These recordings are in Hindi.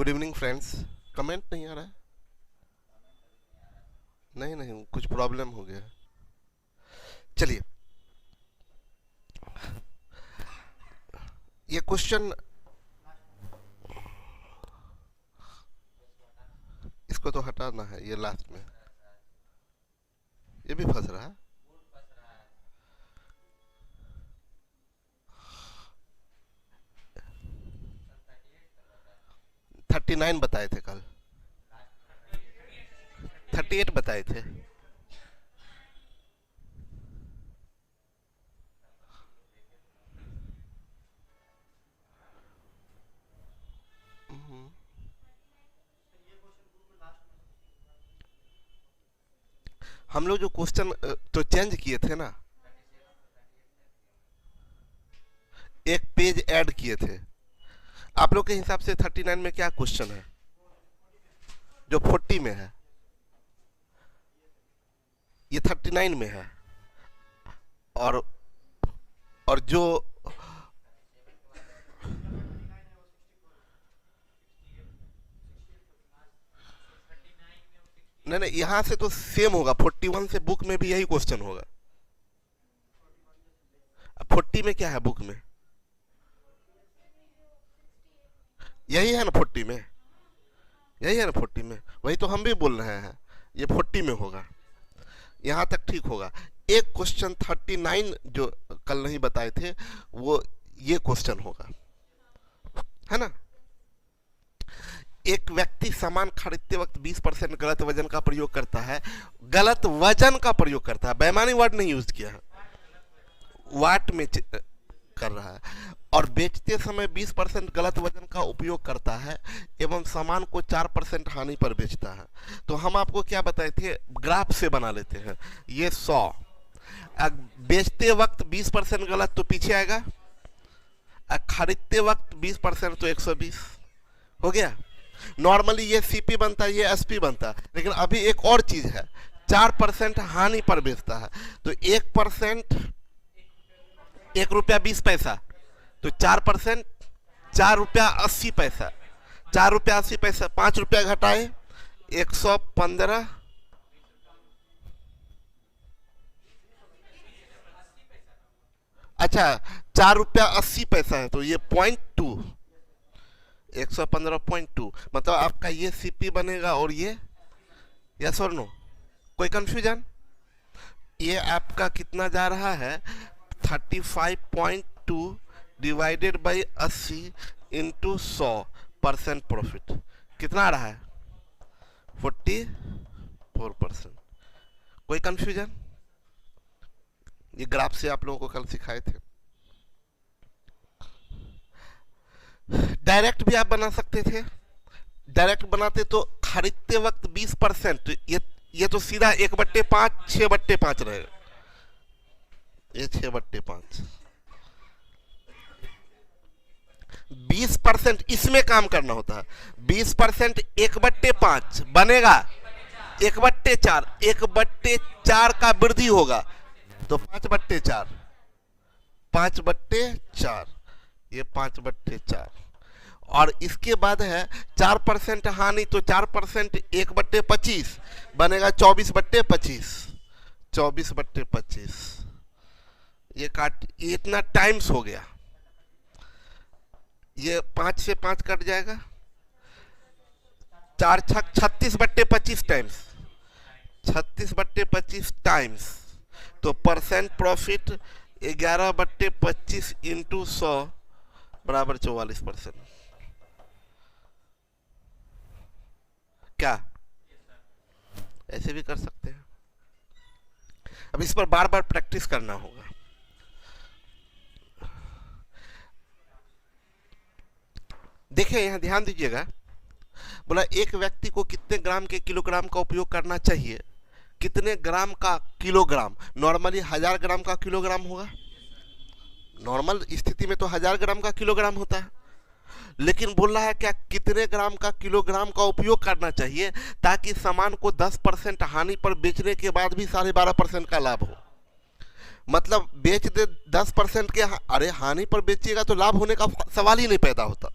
Good evening friends. कमेंट नहीं आ रहा है। नहीं नहीं, कुछ प्रॉब्लम हो गया। चलिए, ये क्वेश्चन, इसको तो हटाना है, ये लास्ट में। ये भी फंस रहा है। थर्टी 39 बताए थे कल, 38 बताए थे। हम लोग जो क्वेश्चन तो चेंज किए थे ना, एक पेज ऐड किए थे। आप लोग के हिसाब से 39 में क्या क्वेश्चन है जो 40 में है? ये 39 में है। और जो नहीं नहीं, यहां से तो सेम होगा। 41 से बुक में भी यही क्वेश्चन होगा। 40 में क्या है बुक में? यही है ना 40 में, यही है ना 40 में। वही तो हम भी बोल रहे हैं, ये 40 में होगा। यहां तक ठीक होगा। एक क्वेश्चन 39 जो कल नहीं बताए थे, वो ये क्वेश्चन होगा, है ना। एक व्यक्ति सामान खरीदते वक्त 20% गलत वजन का प्रयोग करता है। गलत वजन का प्रयोग करता है, बेईमानी वर्ड नहीं यूज किया है, वाट में कर रहा है। और बेचते समय 20% गलत वजन का उपयोग करता है एवं सामान को 4% हानि पर बेचता है। तो हम आपको क्या बताए थे, ग्राफ से बना लेते हैं। ये 100, बेचते वक्त 20% गलत तो पीछे आएगा, खरीदते वक्त 20% तो 120 हो गया। नॉर्मली ये सीपी बनता है, ये एसपी बनता है, लेकिन अभी एक और चीज है, 4% हानि पर बेचता है। तो 1% 1 रुपया 20 पैसा, तो 4% 4 रुपया 80 पैसा, 4 रुपया 80 पैसा, 5 रुपया घटाए 115। अच्छा, 4 रुपया 80 पैसा है, तो ये 0.2, 115.2, मतलब आपका ये सीपी बनेगा और ये, यस और नो? कोई कंफ्यूजन? ये आपका कितना जा रहा है, 35.2 डिवाइडेड बाई 80 इंटू 100% प्रॉफिट, कितना आ रहा है? 44%। कोई कंफ्यूजन? ये ग्राफ से आप लोगों को कल सिखाए थे। डायरेक्ट भी आप बना सकते थे। डायरेक्ट बनाते तो खरीदते वक्त 20%, ये तो सीधा 1/5 6/5 रहेगा। ये 6/5, 20% इसमें काम करना होता है। 20% 1/5 बनेगा 1/4, 1/4 का वृद्धि होगा तो 5/4, 5/4, ये 5/4। और इसके बाद है 4% हानि, तो 4% 1/25 बनेगा 24/25, 24/25। ये काट, ये इतना टाइम्स हो गया। ये 5 से 5 कट जाएगा, 4 छक 36/25 टाइम्स, 36/25 टाइम्स। तो परसेंट प्रॉफिट 11/25 इंटू 100 बराबर 44%। क्या ऐसे भी कर सकते हैं? अब इस पर बार बार प्रैक्टिस करना होगा। देखिए यहां ध्यान दीजिएगा, बोला एक व्यक्ति को कितने ग्राम के किलोग्राम का उपयोग करना चाहिए, कितने ग्राम का किलोग्राम। नॉर्मली 1000 ग्राम का किलोग्राम होगा, नॉर्मल स्थिति में तो 1000 ग्राम का किलोग्राम होता है। लेकिन बोल रहा है क्या, कितने ग्राम का किलोग्राम का उपयोग करना चाहिए ताकि सामान को 10% हानि पर बेचने के बाद भी 12.5% का लाभ हो। मतलब बेच दे 10% के, अरे हानि पर बेचिएगा तो लाभ होने का सवाल ही नहीं पैदा होता।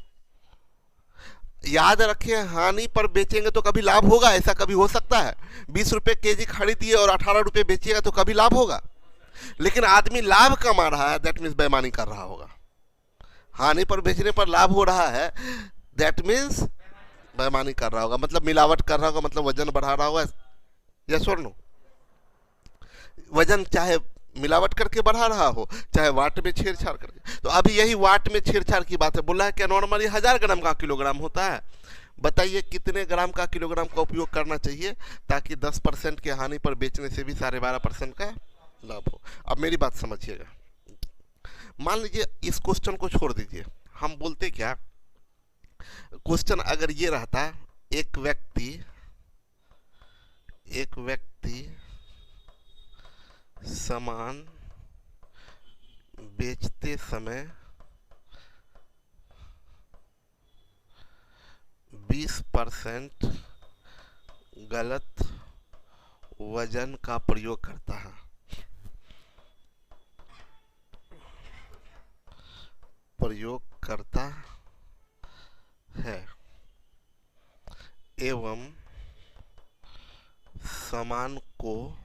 याद रखें, हानि पर बेचेंगे तो कभी लाभ होगा, ऐसा कभी हो सकता है? 20 रुपए केजी खरीदिए और 18 रुपए बेचिएगा तो कभी लाभ होगा? लेकिन आदमी लाभ कमा रहा है, दैट मीन्स बेईमानी कर रहा होगा। हानि पर बेचने पर लाभ हो रहा है, दैट मीन्स बेईमानी कर रहा होगा, मतलब मिलावट कर रहा होगा, मतलब वजन बढ़ा रहा होगा। यस और नो? वजन चाहे मिलावट करके बढ़ा रहा हो, चाहे वाट में छेड़छाड़ करके। तो अभी यही वाट में छेड़छाड़ की बात है। बोला है कि नॉर्मली 1000 ग्राम का किलोग्राम होता है, बताइए कितने ग्राम का किलोग्राम का उपयोग करना चाहिए ताकि 10% की हानि पर बेचने से भी 12.5% का लाभ हो। अब मेरी बात समझिएगा। मान लीजिए इस क्वेश्चन को छोड़ दीजिए, हम बोलते क्या, क्वेश्चन अगर ये रहता, एक व्यक्ति सामान बेचते समय 20% गलत वजन का प्रयोग करता है, एवं सामान को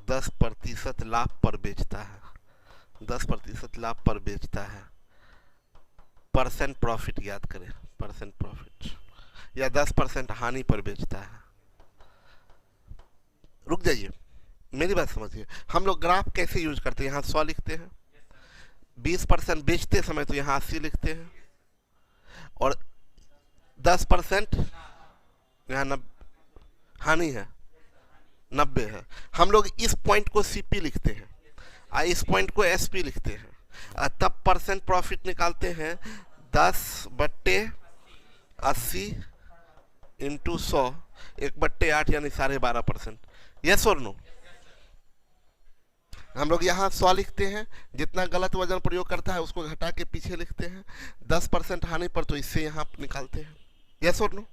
10% लाभ पर बेचता है, 10% लाभ पर बेचता है, परसेंट प्रॉफिट याद करें, परसेंट प्रॉफिट, या 10% हानि पर बेचता है। रुक जाइए, मेरी बात समझिए। हम लोग ग्राफ कैसे यूज करते हैं? यहाँ 100 लिखते हैं, 20% बेचते समय तो यहाँ 80 लिखते हैं, और 10% यहाँ हानि है, 90 है। हम लोग इस पॉइंट को सीपी लिखते हैं और इस पॉइंट को एसपी लिखते हैं, तब परसेंट प्रॉफिट निकालते हैं 10/80 इंटू 100, 1/8 यानी 12.5%। यस और नो? हम लोग यहाँ 100 लिखते हैं, जितना गलत वजन प्रयोग करता है उसको घटा के पीछे लिखते हैं, 10% हानि पर तो इससे यहाँ निकालते हैं। यस और नो?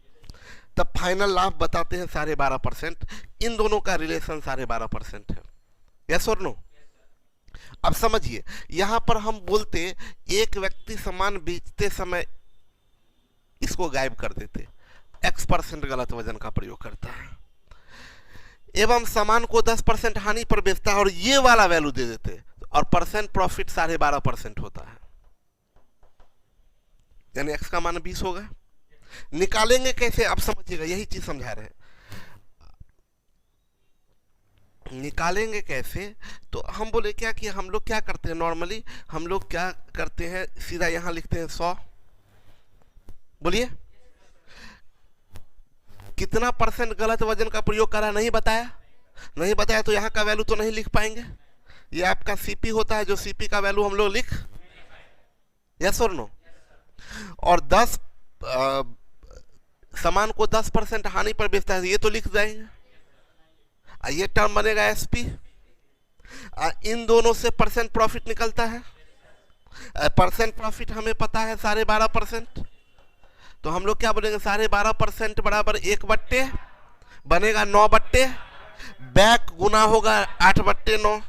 तब फाइनल लाभ बताते हैं 12.5%। इन दोनों का रिलेशन 12.5% है। यस और नो? अब समझिए, यहां पर हम बोलते एक व्यक्ति सामान बेचते समय इसको गायब कर देते, X% गलत वजन का प्रयोग करता है, एवं सामान को 10% हानि पर बेचता है और ये वाला वैल्यू दे देते, और परसेंट प्रॉफिट 12.5% होता है, यानी X का मान 20 होगा। निकालेंगे कैसे? अब समझिएगा, यही चीज समझा रहे हैं। निकालेंगे कैसे? तो हम बोले क्या कि हम लोग क्या करते हैं, नॉर्मली हम लोग क्या करते हैं, सीधा यहां लिखते हैं 100। बोलिए कितना परसेंट गलत वजन का प्रयोग करा? नहीं बताया, नहीं बताया तो यहां का वैल्यू तो नहीं लिख पाएंगे। ये आपका सीपी होता है, जो सीपी का वैल्यू हम लोग लिख, यस और नो? और 10 सामान को 10% हानि पर बेचता है, ये तो लिख जाएंगे। ये टर्म बनेगा एसपी। इन दोनों से परसेंट प्रॉफिट निकलता है, परसेंट प्रॉफिट हमें पता है 12.5%, तो हम लोग क्या बोलेंगे, 12.5% बराबर 1/, बनेगा 9/, बैक गुना होगा 8/9,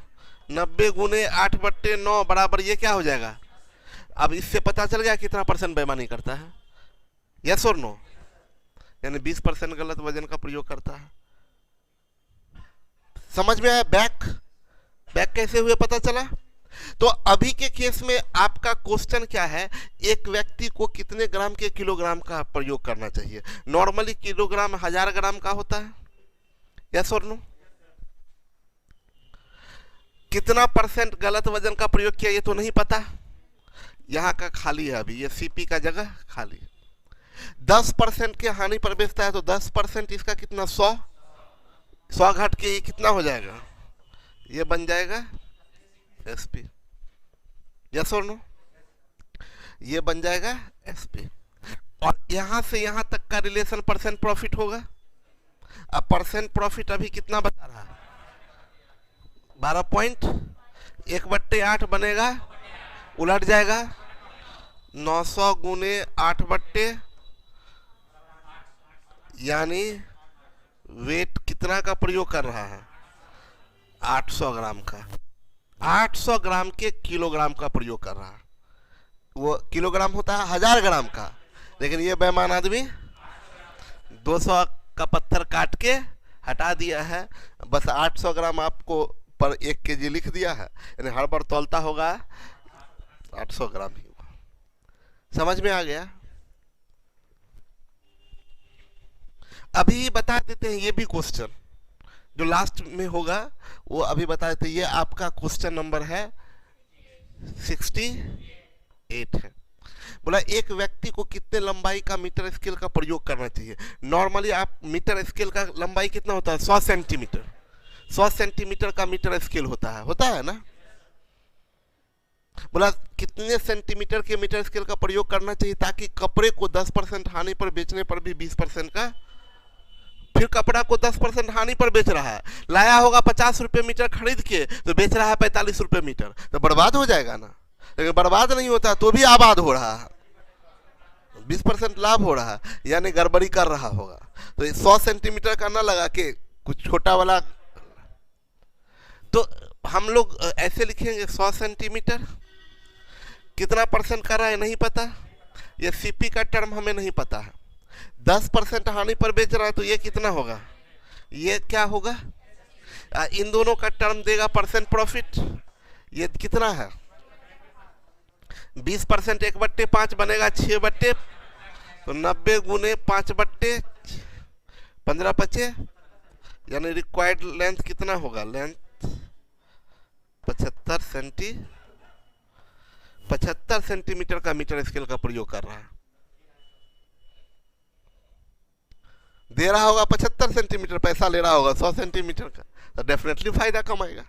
90 गुने 8/9 बराबर ये क्या हो जाएगा? अब इससे पता चल गया कितना परसेंट बेईमानी करता है। यस और नो? यानी 20% गलत वजन का प्रयोग करता है। समझ में आया? बैक कैसे हुए पता चला? तो अभी के केस में आपका क्वेश्चन क्या है, एक व्यक्ति को कितने ग्राम के किलोग्राम का प्रयोग करना चाहिए? नॉर्मली किलोग्राम 1000 ग्राम का होता है। यस और नो? कितना परसेंट गलत वजन का प्रयोग किया ये तो नहीं पता, यहां का खाली है, अभी ये सीपी का जगह खाली है। 10% के हानि पर बेचता है तो 10% इसका कितना, 100 घट के ये कितना हो जाएगा? ये बन जाएगा एसपी। यस और नो? ये बन जाएगा एसपी। और यहां से यहां तक का रिलेशन परसेंट प्रॉफिट होगा। अब परसेंट प्रॉफिट अभी कितना बता रहा है? 12 पॉइंट, 1/8 बनेगा, उलट जाएगा 900 गुने 8/, यानी वेट कितना का प्रयोग कर रहा है? 800 ग्राम का। 800 ग्राम के किलोग्राम का प्रयोग कर रहा है। वो किलोग्राम होता है 1000 ग्राम का, लेकिन ये बेईमान आदमी 200 का पत्थर काट के हटा दिया है, बस 800 ग्राम आपको पर 1 kg लिख दिया है, यानी हर बार तौलता होगा 800 ग्राम ही होगा। समझ में आ गया? अभी बता देते हैं ये भी क्वेश्चन जो लास्ट में होगा, वो अभी बता देते हैं। ये आपका क्वेश्चन नंबर है 68 है। बोला एक व्यक्ति को कितने लंबाई का मीटर स्केल का प्रयोग करना चाहिए। नॉर्मली आप मीटर स्केल का लंबाई कितना होता है? 100 सेंटीमीटर। 100 सेंटीमीटर का मीटर स्केल होता है ना। बोला कितने सेंटीमीटर के मीटर स्केल का प्रयोग करना चाहिए ताकि कपड़े को 10% हानि पर बेचने पर भी 20% का, फिर कपड़ा को 10% हानि पर बेच रहा है, लाया होगा 50 रुपए मीटर खरीद के, तो बेच रहा है 45 रुपए मीटर, तो बर्बाद हो जाएगा ना। लेकिन बर्बाद नहीं होता तो भी आबाद हो रहा है, 20% लाभ हो रहा है, यानी गड़बड़ी कर रहा होगा। तो 100 सेंटीमीटर का ना लगा के कुछ छोटा वाला, तो हम लोग ऐसे लिखेंगे 100 सेंटीमीटर। कितना परसेंट कर रहा है नहीं पता, ये सीपी का टर्म हमें नहीं पता है। 10% हानि पर बेच रहा है तो ये कितना होगा, ये क्या होगा, इन दोनों का टर्म देगा परसेंट प्रॉफिट। ये कितना है 20%, 1/5 बनेगा 6/, तो 90 गुने 5/, 15 बचे, यानी रिक्वायर्ड लेंथ कितना होगा, लेंथ 75 सेंटीमीटर का मीटर स्केल का प्रयोग कर रहा है। दे रहा होगा 75 सेंटीमीटर, पैसा ले रहा होगा 100 सेंटीमीटर का, तो डेफिनेटली फायदा कमाएगा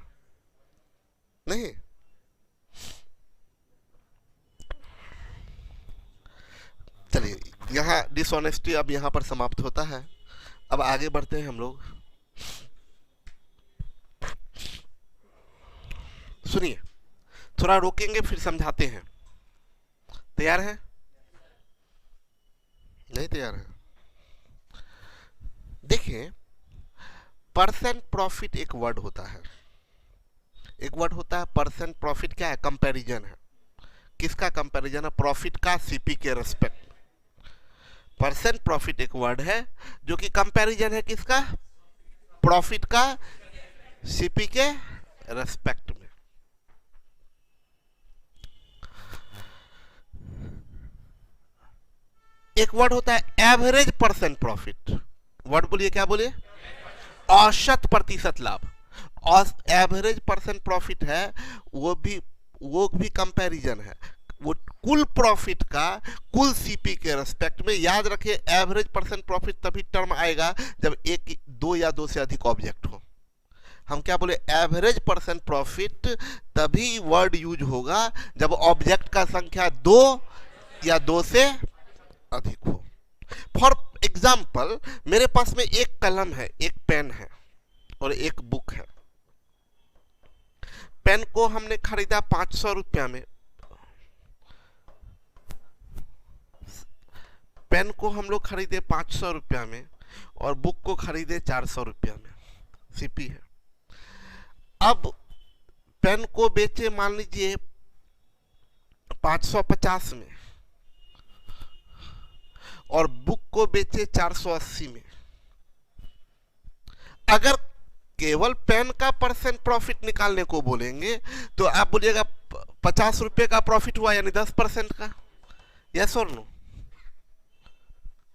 नहीं। चलिए यहाँ डिसऑनेस्टी अब यहाँ पर समाप्त होता है। अब आगे बढ़ते हैं हम लोग। सुनिए, थोड़ा रोकेंगे फिर समझाते हैं। तैयार है? नहीं तैयार है? देखिए, परसेंट प्रॉफिट एक वर्ड होता है, परसेंट प्रॉफिट क्या है, कंपैरिजन है। किसका कंपैरिजन है? प्रॉफिट का सीपी के रेस्पेक्ट। परसेंट प्रॉफिट एक वर्ड है जो कि कंपैरिजन है किसका, प्रॉफिट का सीपी के रेस्पेक्ट में। एक वर्ड होता है एवरेज परसेंट प्रॉफिट। वर्ड बोलिए, क्या बोलिए, औसत प्रतिशत लाभ। और एवरेज परसेंट प्रॉफिट है, वो भी कंपैरिजन है, वो कुल प्रॉफिट का कुल सीपी के रेस्पेक्ट में। याद रखिए, एवरेज परसेंट प्रॉफिट तभी टर्म आएगा जब एक, दो या दो से अधिक ऑब्जेक्ट हो। हम क्या बोले, एवरेज परसेंट प्रॉफिट तभी वर्ड यूज होगा जब ऑब्जेक्ट का संख्या 2 या 2 से अधिक हो। फॉर एग्जाम्पल, मेरे पास में एक कलम है, एक पेन है और एक बुक है। पेन को हमने खरीदा 500 रुपया में, पेन को हम लोग खरीदे 500 रुपया में और बुक को खरीदे 400 रुपया में, सीपी है। अब पेन को बेचे मान लीजिए 550 में और बुक को बेचे 480 में। अगर केवल पेन का परसेंट प्रॉफिट निकालने को बोलेंगे तो आप बोलिएगा 50 रुपए का प्रॉफिट हुआ, यानी 10% का। यस और नो?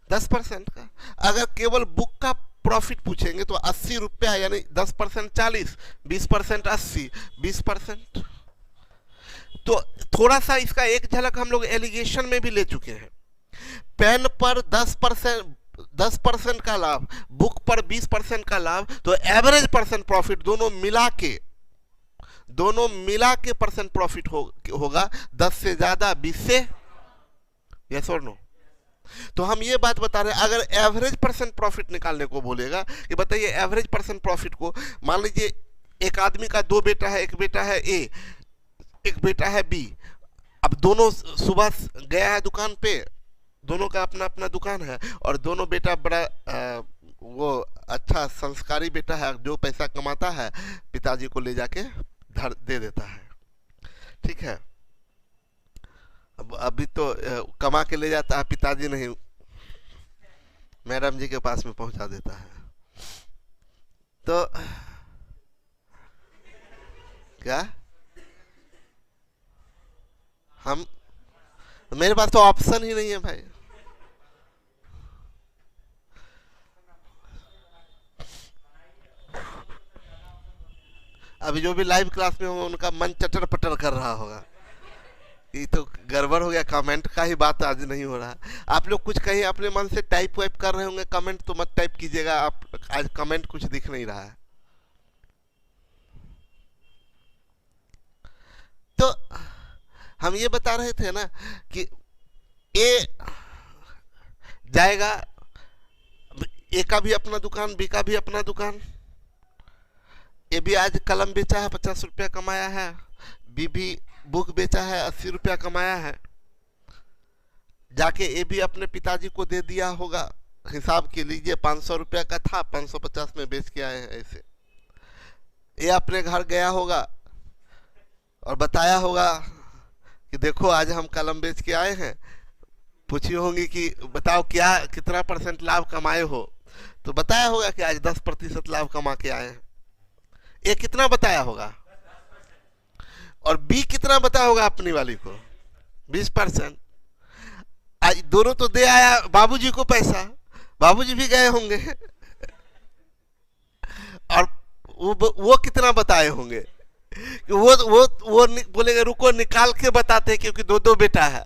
10% का। अगर केवल बुक का प्रॉफिट पूछेंगे तो 80 रुपया, यानी 10% 40, 20% 80, 20%। तो थोड़ा सा इसका एक झलक हम लोग एलिगेशन में भी ले चुके हैं। पेन पर 10% का लाभ, बुक पर 20% का लाभ, तो एवरेज परसेंट प्रॉफिट दोनों मिला के परसेंट प्रॉफिट होगा 10 से ज्यादा, 20 से। यस और नो? तो हम ये बात बता रहे हैं, अगर एवरेज परसेंट प्रॉफिट निकालने को बोलेगा कि बताइए एवरेज परसेंट प्रॉफिट को, मान लीजिए एक आदमी का 2 बेटा है, एक बेटा है ए, एक बेटा है बी। अब दोनों सुबह गया है दुकान पे, दोनों का अपना अपना दुकान है और दोनों बेटा बड़ा वो अच्छा संस्कारी बेटा है, जो पैसा कमाता है पिताजी को ले जाके दे देता है। ठीक है? अब अभी तो कमा के ले जाता है, पिताजी नहीं मैडम जी के पास में पहुंचा देता है। तो क्या हम, मेरे पास तो ऑप्शन ही नहीं है भाई। अभी जो भी लाइव क्लास में होंगे उनका मन चटर पटर कर रहा होगा, ये तो गड़बड़ हो गया, कमेंट का ही बात आज नहीं हो रहा। आप लोग कुछ कहीं अपने मन से टाइप वाइप कर रहे होंगे, कमेंट तो मत टाइप कीजिएगा, आप आज कमेंट कुछ दिख नहीं रहा है। तो हम ये बता रहे थे ना कि ए जाएगा, ए का भी अपना दुकान, बी का भी अपना दुकान। ए भी आज कलम बेचा है, 50 रुपया कमाया है। बी भी बुक बेचा है, 80 रुपया कमाया है। जाके ए भी अपने पिताजी को दे दिया होगा, हिसाब के लीजिए 500 रुपया का था, 550 में बेच के आए हैं। ऐसे ये अपने घर गया होगा और बताया होगा कि देखो आज हम कलम बेच के आए हैं। पूछी होंगी कि बताओ क्या कितना % लाभ कमाए हो, तो बताया होगा कि आज 10% लाभ कमा के आए हैं। ये कितना बताया होगा, और बी कितना बताया होगा अपनी वाली को, 20%। आज दोनों तो दे आया बाबूजी को पैसा, बाबूजी भी गए होंगे और वो कितना बताए होंगे, वो बोलेंगे रुको निकाल के बताते, क्योंकि दो दो बेटा है।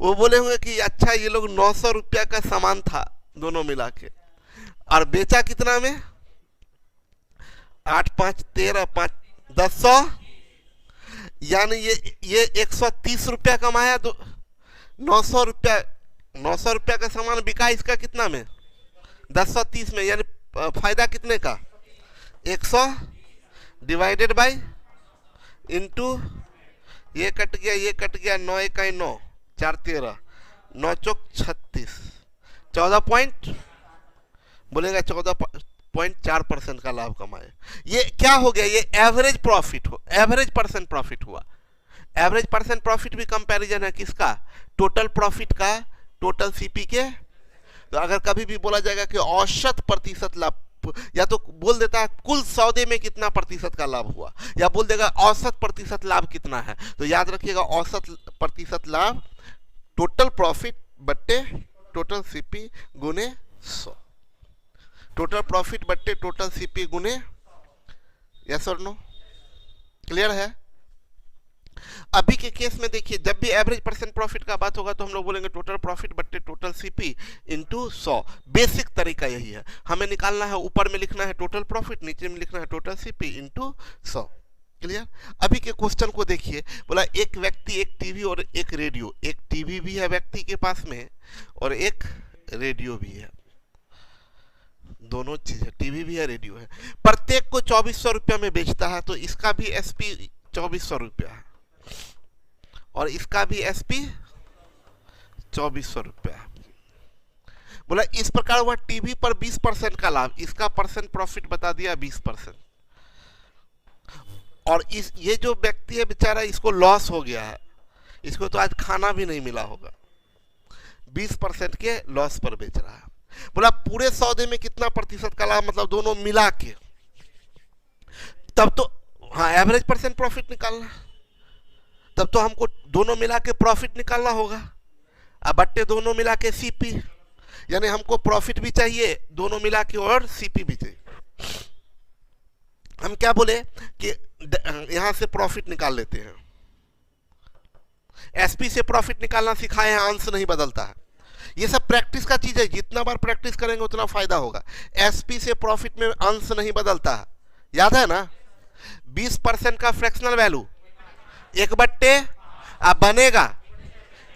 वो बोले होंगे कि अच्छा ये लोग 900 रुपया का सामान था दोनों मिला के, और बेचा कितना में, 8 5 13 5 1000, यानी ये 130 रुपया कमाया। 900 रुपया का सामान बिका इसका कितना में, 1030 में, यानी फायदा कितने का, 100 डिवाइडेड बाई इंटू, ये कट गया 9 इकाई 9 4 13 9 चौक 36, 14 पॉइंट बोलेगा 14.4% का लाभ कमाए। ये क्या हो गया, ये एवरेज प्रॉफिट हो, एवरेज % प्रॉफिट हुआ। एवरेज % प्रॉफिट भी कंपैरिजन है किसका, टोटल प्रॉफिट का, टोटल सीपी के। तो अगर कभी भी बोला जाएगा कि औसत प्रतिशत लाभ, या तो बोल देता है कुल सौदे में कितना % का लाभ हुआ, या बोल देगा औसत प्रतिशत लाभ कितना है। तो याद रखिएगा औसत प्रतिशत लाभ टोटल प्रॉफिट बट्टे टोटल सीपी गुने 100, टोटल प्रॉफिट बट्टे टोटल सीपी गुने, यस और नो, क्लियर है। अभी के केस में देखिए, जब भी एवरेज % प्रॉफिट का बात होगा तो हम लोग बोलेंगे टोटल प्रॉफिट बट्टे टोटल सीपी इंटू 100। बेसिक तरीका यही है, हमें निकालना है, ऊपर में लिखना है टोटल प्रॉफिट, नीचे में लिखना है टोटल सीपी इंटू 100, क्लियर। अभी के क्वेश्चन को देखिए, बोला एक व्यक्ति, एक टीवी और एक रेडियो, एक टीवी भी है व्यक्ति के पास में और एक रेडियो भी है, दोनों चीज है, टीवी भी है रेडियो है। प्रत्येक को 2400 रुपया में बेचता है, तो इसका भी एसपी 2400 रुपया है और इसका भी एसपी 2400 रुपया। बोला इस प्रकार वह टीवी पर 20% का लाभ, इसका % प्रॉफिट बता दिया 20%, और ये जो व्यक्ति है बेचारा, इसको लॉस हो गया है, इसको तो आज खाना भी नहीं मिला होगा, 20% के लॉस पर बेच रहा है। बोला पूरे सौदे में कितना % का लाभ, मतलब दोनों मिला के, तब तो हाँ एवरेज % प्रॉफिट निकालना, तब तो हमको दोनों मिला के प्रॉफिट निकालना होगा। अब बट्टे दोनों मिला के सीपी, यानी हमको प्रॉफिट भी चाहिए दोनों मिला के और सीपी भी चाहिए। हम क्या बोले कि यहां से प्रॉफिट निकाल लेते हैं, एसपी से प्रॉफिट निकालना सिखाए हैं, अंश नहीं बदलता है। ये सब प्रैक्टिस का चीज है, जितना बार प्रैक्टिस करेंगे उतना फायदा होगा। एसपी से प्रॉफिट में अंश नहीं बदलता है, याद है ना। 20% का फ्रैक्शनल वैल्यू 1/, अब बनेगा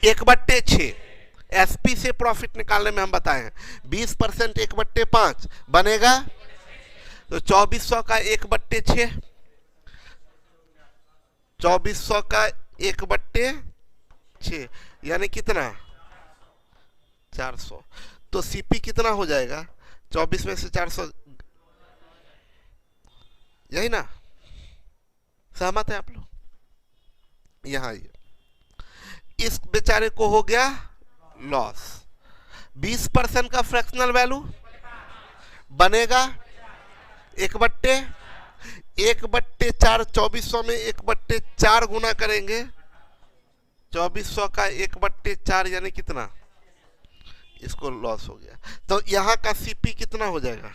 1/6। एसपी से प्रॉफिट निकालने में हम बताए हैं 20% 1/5 बनेगा, तो 2400 का 1/6, 2400 का 1/6 यानी कितना, 400। तो सीपी कितना हो जाएगा, 24 में से 400, यही ना, सहमत है आप लोग। यहां इस बेचारे को हो गया लॉस। 20% का फ्रैक्शनल वैल्यू बनेगा 1/4, 2400 में 1/4 गुना करेंगे, 2400 का 1/4 यानी कितना, इसको लॉस हो गया। तो यहाँ का सीपी कितना हो जाएगा,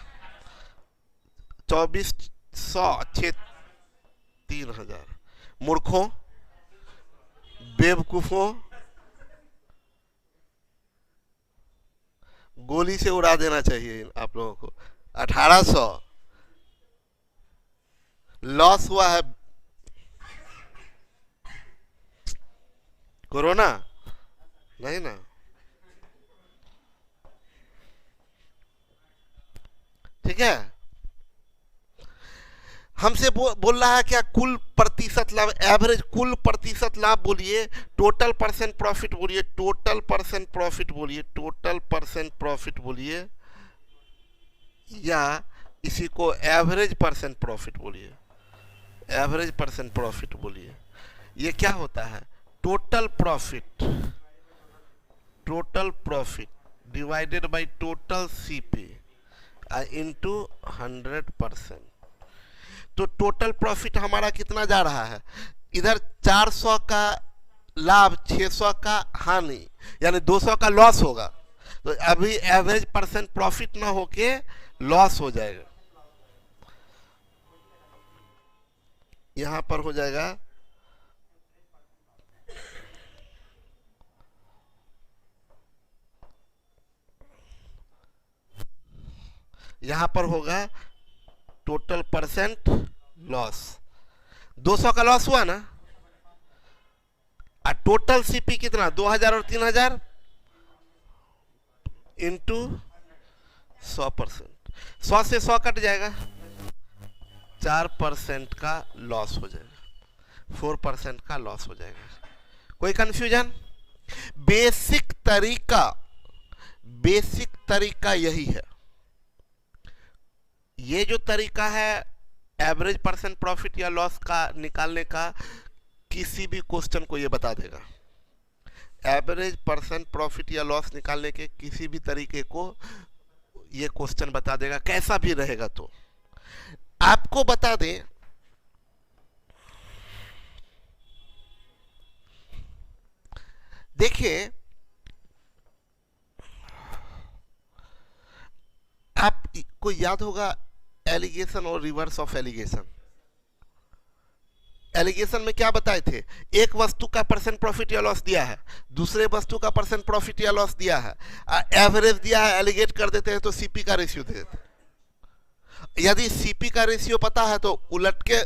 2400 6 3000। मूर्खों, बेवकूफों, गोली से उड़ा देना चाहिए आप लोगों को। 1800 लॉस हुआ है कोरोना नहीं ना, ठीक है। हमसे बोल रहा है क्या, कुल प्रतिशत लाभ, एवरेज कुल प्रतिशत लाभ बोलिए, टोटल परसेंट प्रॉफिट बोलिए, टोटल परसेंट प्रॉफिट बोलिए, टोटल परसेंट प्रॉफिट बोलिए, या इसी को एवरेज परसेंट प्रॉफिट बोलिए, एवरेज परसेंट प्रॉफिट बोलिए। ये क्या होता है, total profit divided by total CP into 100%। तो टोटल प्रॉफिट हमारा कितना जा रहा है, इधर 400 का लाभ, 600 का हानि, यानी 200 का लॉस होगा। तो अभी एवरेज परसेंट प्रॉफिट ना होके लॉस हो जाएगा, यहां पर हो जाएगा यहां पर होगा टोटल परसेंट लॉस। 200 का लॉस हुआ ना, और टोटल सीपी कितना 2000 और 3000 इंटू 100%। 100 से 100 कट जाएगा, 4% का लॉस हो जाएगा, 4% का लॉस हो जाएगा। कोई कंफ्यूजन? बेसिक तरीका यही है। ये जो तरीका है एवरेज परसेंट प्रॉफिट या लॉस का निकालने का, किसी भी क्वेश्चन को ये बता देगा। एवरेज परसेंट प्रॉफिट या लॉस निकालने के किसी भी तरीके को ये क्वेश्चन बता देगा, कैसा भी रहेगा। तो आपको बता दें, देखिए आपको याद होगा एलिगेशन और रिवर्स ऑफ एलिगेशन। एलिगेशन में क्या बताए थे, एक वस्तु का परसेंट प्रॉफिट या लॉस दिया है, दूसरे वस्तु का परसेंट प्रॉफिट या लॉस दिया है, एवरेज दिया है, एलिगेट कर देते हैं तो सीपी का रेशियो दे देते हैं। यदि सीपी का रेशियो पता है तो उलट के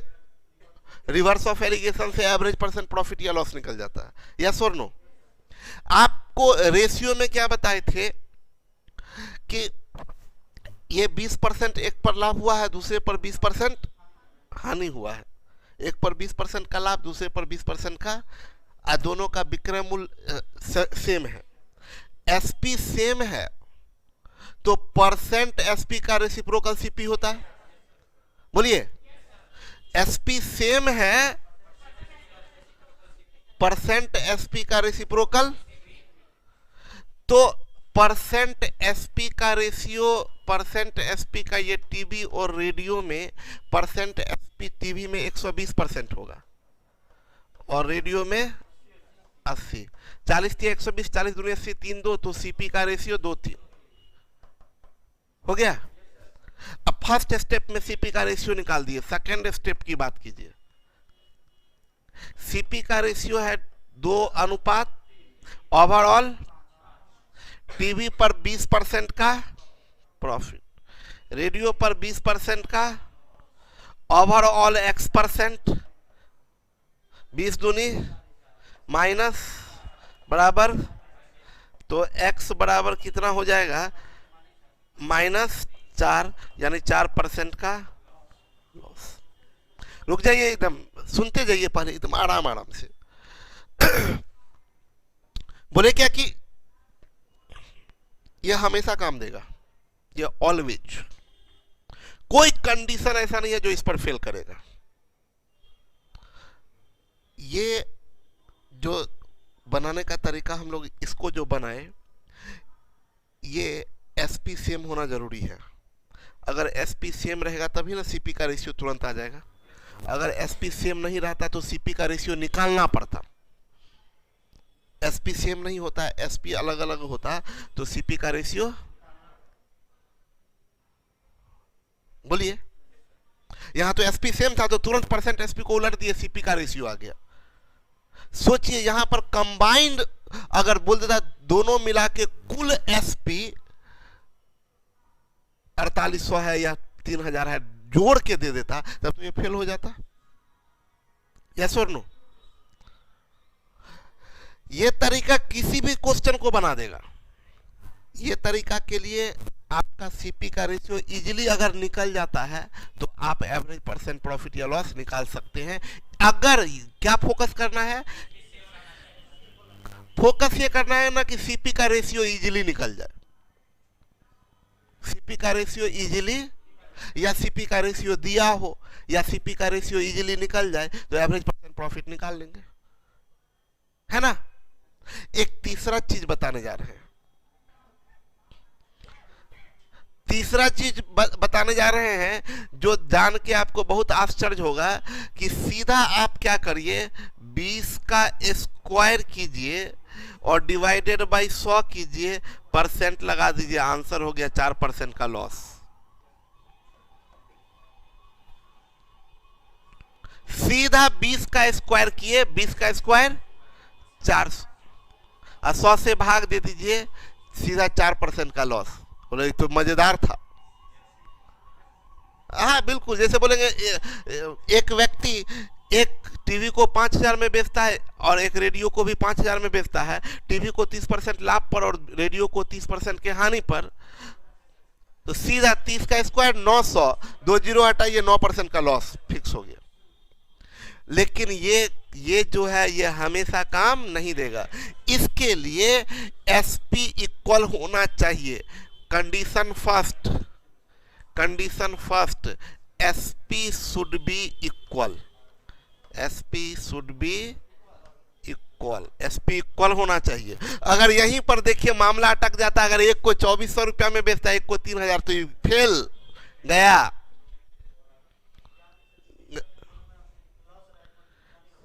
रिवर्स ऑफ एलिगेशन से एवरेज परसेंट प्रॉफिट या लॉस निकल जाता है। यस और नो? आपको रेशियो में क्या बताए थे कि ये 20% एक पर लाभ हुआ है, दूसरे पर 20% हानि हुआ है। एक पर 20% का लाभ, दूसरे पर 20% का, दोनों का विक्रय मूल्य सेम है, एसपी सेम है, तो परसेंट एसपी का रेसिप्रोकल सीपी होता है। बोलिए, एसपी सेम है, परसेंट एसपी का रेसिप्रोकल, तो परसेंट एसपी का रेशियो, परसेंट एसपी का ये टीवी और रेडियो में, परसेंट एसपी टीवी में 120% होगा और रेडियो में 80। 40 थी 120, 40 दूनी 80, 3 2, तो सीपी का रेशियो 2:3 हो गया। अब फर्स्ट स्टेप में सीपी का रेशियो निकाल दिए, सेकेंड स्टेप की बात कीजिए। सीपी का रेशियो है 2:, ओवरऑल टीवी पर 20% का प्रॉफिट, रेडियो पर 20% का, ओवरऑल X%, 20 दूनी माइनस बराबर, तो X बराबर कितना हो जाएगा, -4, यानी 4% का लॉस। रुक जाइए, एकदम सुनते जाइए पहले, एकदम आराम से। बोले क्या कि यह हमेशा काम देगा, यह ऑलवेज, कोई कंडीशन ऐसा नहीं है जो इस पर फेल करेगा। ये जो बनाने का तरीका हम लोग इसको जो बनाए, ये एसपी सेम होना जरूरी है। अगर एसपी सेम रहेगा तभी ना सीपी का रेशियो तुरंत आ जाएगा। अगर एसपी सेम नहीं रहता तो सीपी का रेशियो निकालना पड़ता। एसपी सेम नहीं होता है, एसपी अलग अलग होता तो सीपी का रेशियो, बोलिए, यहां तो एसपी सेम था तो तुरंत परसेंट एसपी को उलट दिए, सीपी का रेशियो आ गया। सोचिए यहां पर कंबाइंड अगर बोल देता दोनों मिला के कुल एसपी 4800 है या 3000 है, जोड़ के दे देता, तब तो ये फेल हो जाता। यस और नो? ये तरीका किसी भी क्वेश्चन को बना देगा। ये तरीका के लिए आपका सीपी का रेशियो इजीली अगर निकल जाता है तो आप एवरेज परसेंट प्रॉफिट या लॉस निकाल सकते हैं। अगर क्या फोकस करना है, फोकस ये करना है ना कि सीपी का रेशियो इजीली निकल जाए। सीपी का रेशियो इजीली, या सीपी का रेशियो दिया हो या सीपी का रेशियो इजीली निकल जाए तो एवरेज परसेंट प्रॉफिट निकाल लेंगे, है ना। एक तीसरा चीज बताने जा रहे हैं, तीसरा चीज बताने जा रहे हैं जो जान के आपको बहुत आश्चर्य होगा कि सीधा आप क्या करिए, 20 का स्क्वायर कीजिए और डिवाइडेड बाय 100 कीजिए, परसेंट लगा दीजिए, आंसर हो गया 4% का लॉस। सीधा 20 का स्क्वायर किए, 20 का स्क्वायर 400, 100 से भाग दे दीजिए, सीधा 4% का लॉस। बोले तो मजेदार था। हाँ बिल्कुल, जैसे बोलेंगे एक व्यक्ति एक टीवी को 5000 में बेचता है और एक रेडियो को भी 5000 में बेचता है, टीवी को 30% लाभ पर और रेडियो को 30% के हानि पर, तो सीधा 30 का स्क्वायर 900, 2 जीरो हटाइए, 9% का लॉस फिक्स हो गया। लेकिन ये जो है ये हमेशा काम नहीं देगा। इसके लिए एसपी इक्वल होना चाहिए। Condition first, SP should be equal, SP should be equal, SP equal होना चाहिए। अगर यहीं पर देखिए मामला अटक जाता, अगर एक को 2400 रुपया में बेचता है, एक को 3000, तो ये फेल गया।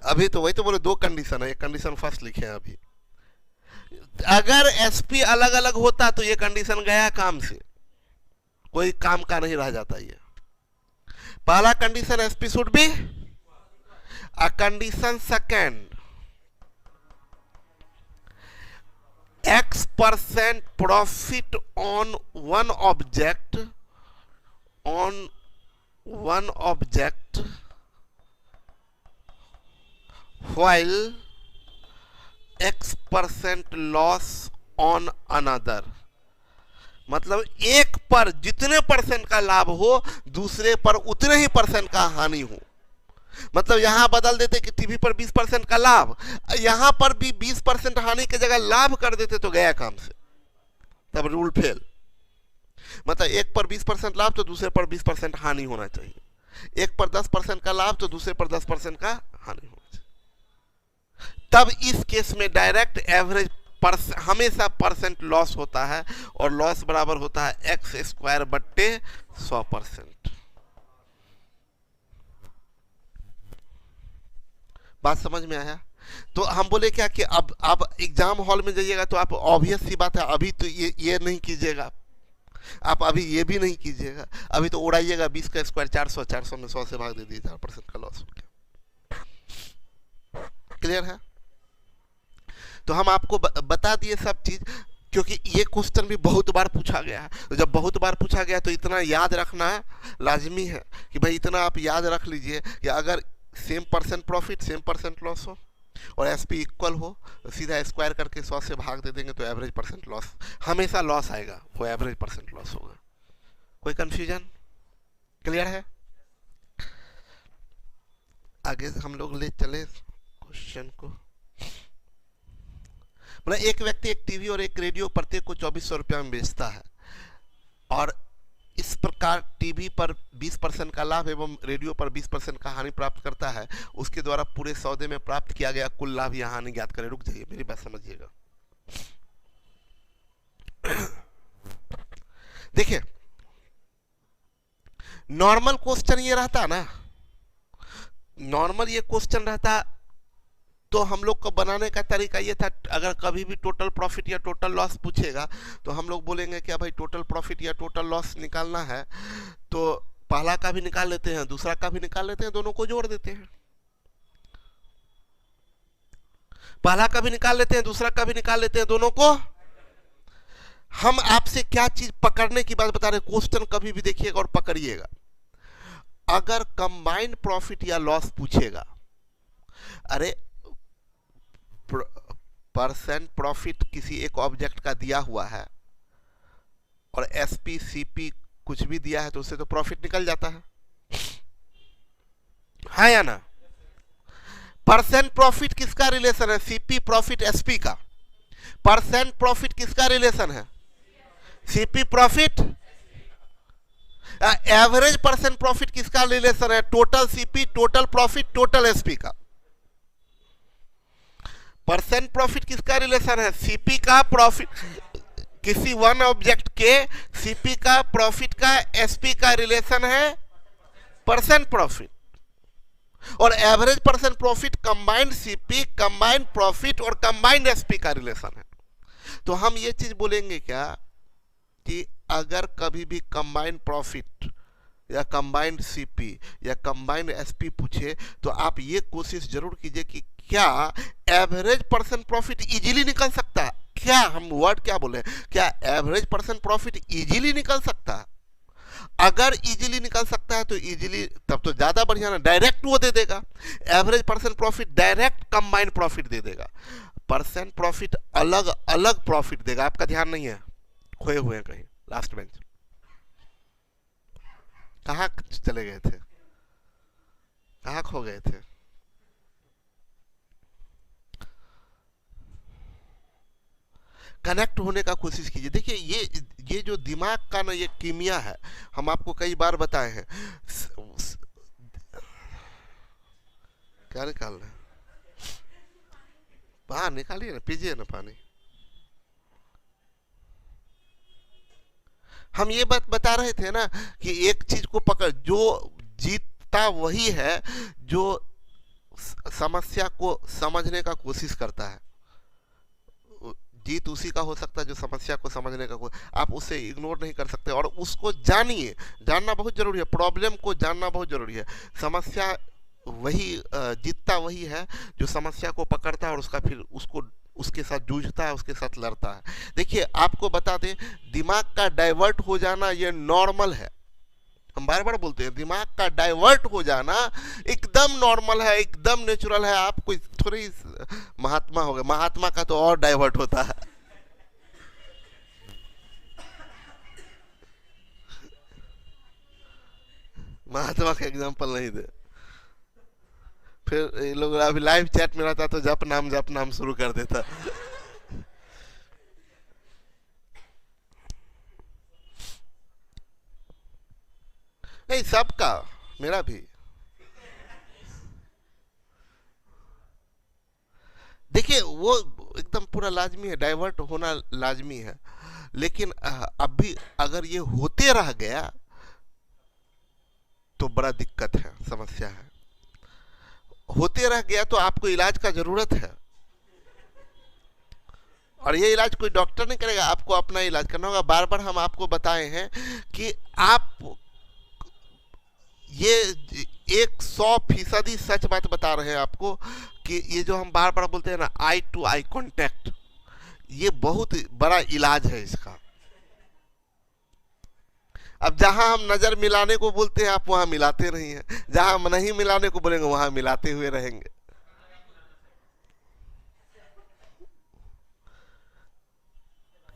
अभी तो वही तो बोले, दो कंडीशन है, एक कंडीशन फर्स्ट लिखे हैं अभी। अगर एसपी अलग अलग होता तो ये कंडीशन गया काम से, कोई काम का नहीं रह जाता। ये पहला condition SP should be, a condition second, X% profit on one object while X% loss on another. मतलब एक पर जितने परसेंट का लाभ हो, दूसरे पर उतने ही परसेंट का हानि हो। मतलब यहां बदल देते कि टीवी पर 20% का लाभ, यहां पर भी 20% हानि की जगह लाभ कर देते तो गया काम से, तब रूल फेल। मतलब एक पर 20% लाभ तो दूसरे पर 20% हानि होना चाहिए। एक पर 10% का लाभ तो दूसरे पर 10% का हानि होना चाहिए। तब इस केस में डायरेक्ट एवरेज हमेशा परसेंट लॉस होता है और लॉस बराबर होता है एक्स स्क्वायर बट्टे 100%। बात समझ में आया? तो हम बोले क्या कि अब एग्जाम हॉल में जाइएगा तो आप ऑब्वियस सी बात है, अभी तो ये नहीं कीजिएगा, आप अभी ये भी नहीं कीजिएगा, अभी तो उड़ाइएगा 20 का स्क्वायर 400, 400 में 100 से भाग दे दिए, 4% का लॉस हो गया। क्लियर है? तो हम आपको बता दिए सब चीज, क्योंकि ये क्वेश्चन भी बहुत बार पूछा गया है। तो जब बहुत बार पूछा गया तो इतना याद रखना है लाजमी है कि भाई इतना आप याद रख लीजिए कि अगर same percent profit same percent loss हो और एसपी इक्वल हो, तो सीधा स्क्वायर करके 100 से भाग दे देंगे तो एवरेज परसेंट लॉस, हमेशा लॉस आएगा, वो एवरेज परसेंट लॉस होगा। कोई कंफ्यूजन? क्लियर है? आगे हम लोग ले चले क्वेश्चन को। मतलब एक व्यक्ति एक टीवी और एक रेडियो प्रत्येक को 2400 रुपया में बेचता है और इस प्रकार टीवी पर 20% का लाभ एवं रेडियो पर 20% का हानि प्राप्त करता है, उसके द्वारा पूरे सौदे में प्राप्त किया गया कुल लाभ या हानि ज्ञात करें। रुक जाइए, मेरी बात समझिएगा। देखिए, नॉर्मल क्वेश्चन ये रहता ना, नॉर्मल ये क्वेश्चन रहता तो हम लोग को बनाने का तरीका ये था, अगर कभी भी टोटल प्रॉफिट या टोटल लॉस पूछेगा तो हम लोग बोलेंगे क्या भाई टोटल प्रॉफिट या टोटल लॉस निकालना है तो पहला का भी निकाल लेते हैं, दूसरा का भी निकाल लेते हैं, दोनों को जोड़ देते हैं। पहला का भी निकाल लेते हैं, दूसरा का भी निकाल लेते हैं, दोनों को। हम आपसे क्या चीज पकड़ने की बात बता रहे हैं, क्वेश्चन कभी भी देखिएगा और पकड़िएगा। अगर कंबाइंड प्रॉफिट या लॉस पूछेगा, अरे परसेंट प्रॉफिट किसी एक ऑब्जेक्ट का दिया हुआ है और एसपी सीपी कुछ भी दिया है तो उससे तो प्रॉफिट निकल जाता है या ना। परसेंट प्रॉफिट किसका रिलेशन है, सीपी प्रॉफिट एसपी का। परसेंट प्रॉफिट किसका रिलेशन है, CP profit. Average percent profit किसका रिलेशन है, total CP total profit total SP का। परसेंट प्रॉफिट किसका रिलेशन है, सीपी का प्रॉफिट, किसी वन ऑब्जेक्ट के सीपी का प्रॉफिट का एसपी का रिलेशन है परसेंट प्रॉफिट। और average percent profit combined CP combined profit और कंबाइंड एसपी का रिलेशन है। तो हम ये चीज बोलेंगे क्या कि अगर कभी भी कंबाइंड प्रॉफिट या कंबाइंड सीपी या कंबाइंड एसपी पूछे तो आप ये कोशिश जरूर कीजिए कि क्या एवरेज परसेंट प्रॉफिट इजीली निकल सकता है। क्या हम वर्ड क्या बोले, क्या एवरेज परसेंट प्रॉफिट इजीली निकल सकता है। अगर इजीली निकल सकता है तो इजीली, तब तो ज्यादा बढ़िया ना, डायरेक्ट वो दे देगा। Average percent profit direct combined profit दे देगा, परसेंट प्रॉफिट अलग अलग प्रॉफिट देगा। आपका ध्यान नहीं है, खोए हुए हैं कहीं लास्ट बेंच, कहाँ चले गए थे, कहाँ खो गए थे। कनेक्ट होने का कोशिश कीजिए। देखिए ये जो दिमाग का ना ये कीमिया है, हम आपको कई बार बताए हैं। क्या निकाल रहे हैं, बाहर निकालिए ना, पीजिए ना पानी। हम ये बात बता रहे थे ना कि एक चीज को पकड़, जो जीतता वही है जो समस्या को समझने का कोशिश करता है। जीत उसी का हो सकता है जो समस्या को समझने का, आप उसे इग्नोर नहीं कर सकते और उसको जानिए। जानना बहुत जरूरी है, प्रॉब्लम को जानना बहुत जरूरी है। समस्या वही जीतता वही है जो समस्या को पकड़ता है और उसका फिर उसको उसके साथ जूझता है, उसके साथ लड़ता है। देखिए आपको बता दें, दिमाग का डाइवर्ट हो जाना ये नॉर्मल है। हम बार बार बोलते हैं दिमाग का डाइवर्ट हो जाना एकदम नॉर्मल है, एकदम नेचुरल है। आप कोई थोड़ी महात्मा हो गए, महात्मा का तो और डाइवर्ट होता है। महात्मा का एग्जांपल नहीं दे, फिर ये लोग अभी लाइव चैट में रहता तो जप नाम शुरू कर देता। नहीं, सबका, मेरा भी। देखिए वो एकदम पूरा लाजमी है, डाइवर्ट होना लाजमी है, लेकिन अब भी अगर ये होते रह गया तो बड़ा दिक्कत है, समस्या है। होते रह गया तो आपको इलाज का जरूरत है, और ये इलाज कोई डॉक्टर नहीं करेगा, आपको अपना इलाज करना होगा। बार बार हम आपको बताए हैं कि आप ये 100% सच बात बता रहे हैं आपको कि ये जो हम बार बार बोलते हैं ना, आई टू आई कांटेक्ट, ये बहुत बड़ा इलाज है इसका। अब जहां हम नजर मिलाने को बोलते हैं आप वहां मिलाते नहीं हैं, जहां हम नहीं मिलाने को बोलेंगे वहां मिलाते हुए रहेंगे।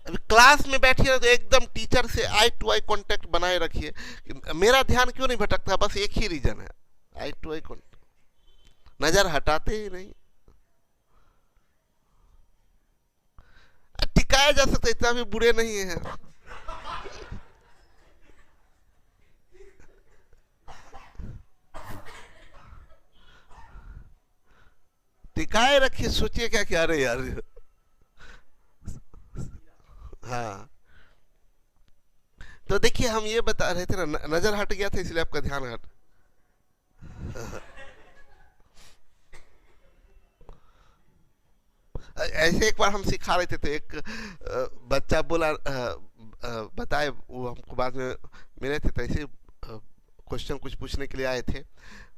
अभी क्लास में बैठिए तो एकदम टीचर से आई टू आई कांटेक्ट बनाए रखिए। मेरा ध्यान क्यों नहीं भटकता, बस एक ही रीजन है, आई टू आई कांटेक्ट, नजर हटाते ही नहीं। टिकाया जा सकता है, इतना भी बुरे नहीं है। टिकाए रखिए, सोचिए क्या क्या रहे यार। हाँ, तो देखिए हम ये बता रहे थे ना, नजर हट गया था इसलिए आपका ध्यान हट। ऐसे एक बार हम सिखा रहे थे तो एक बच्चा बोला, बताए वो हमको बाद में मिले थे, तो ऐसे क्वेश्चन कुछ पूछने के लिए आए थे,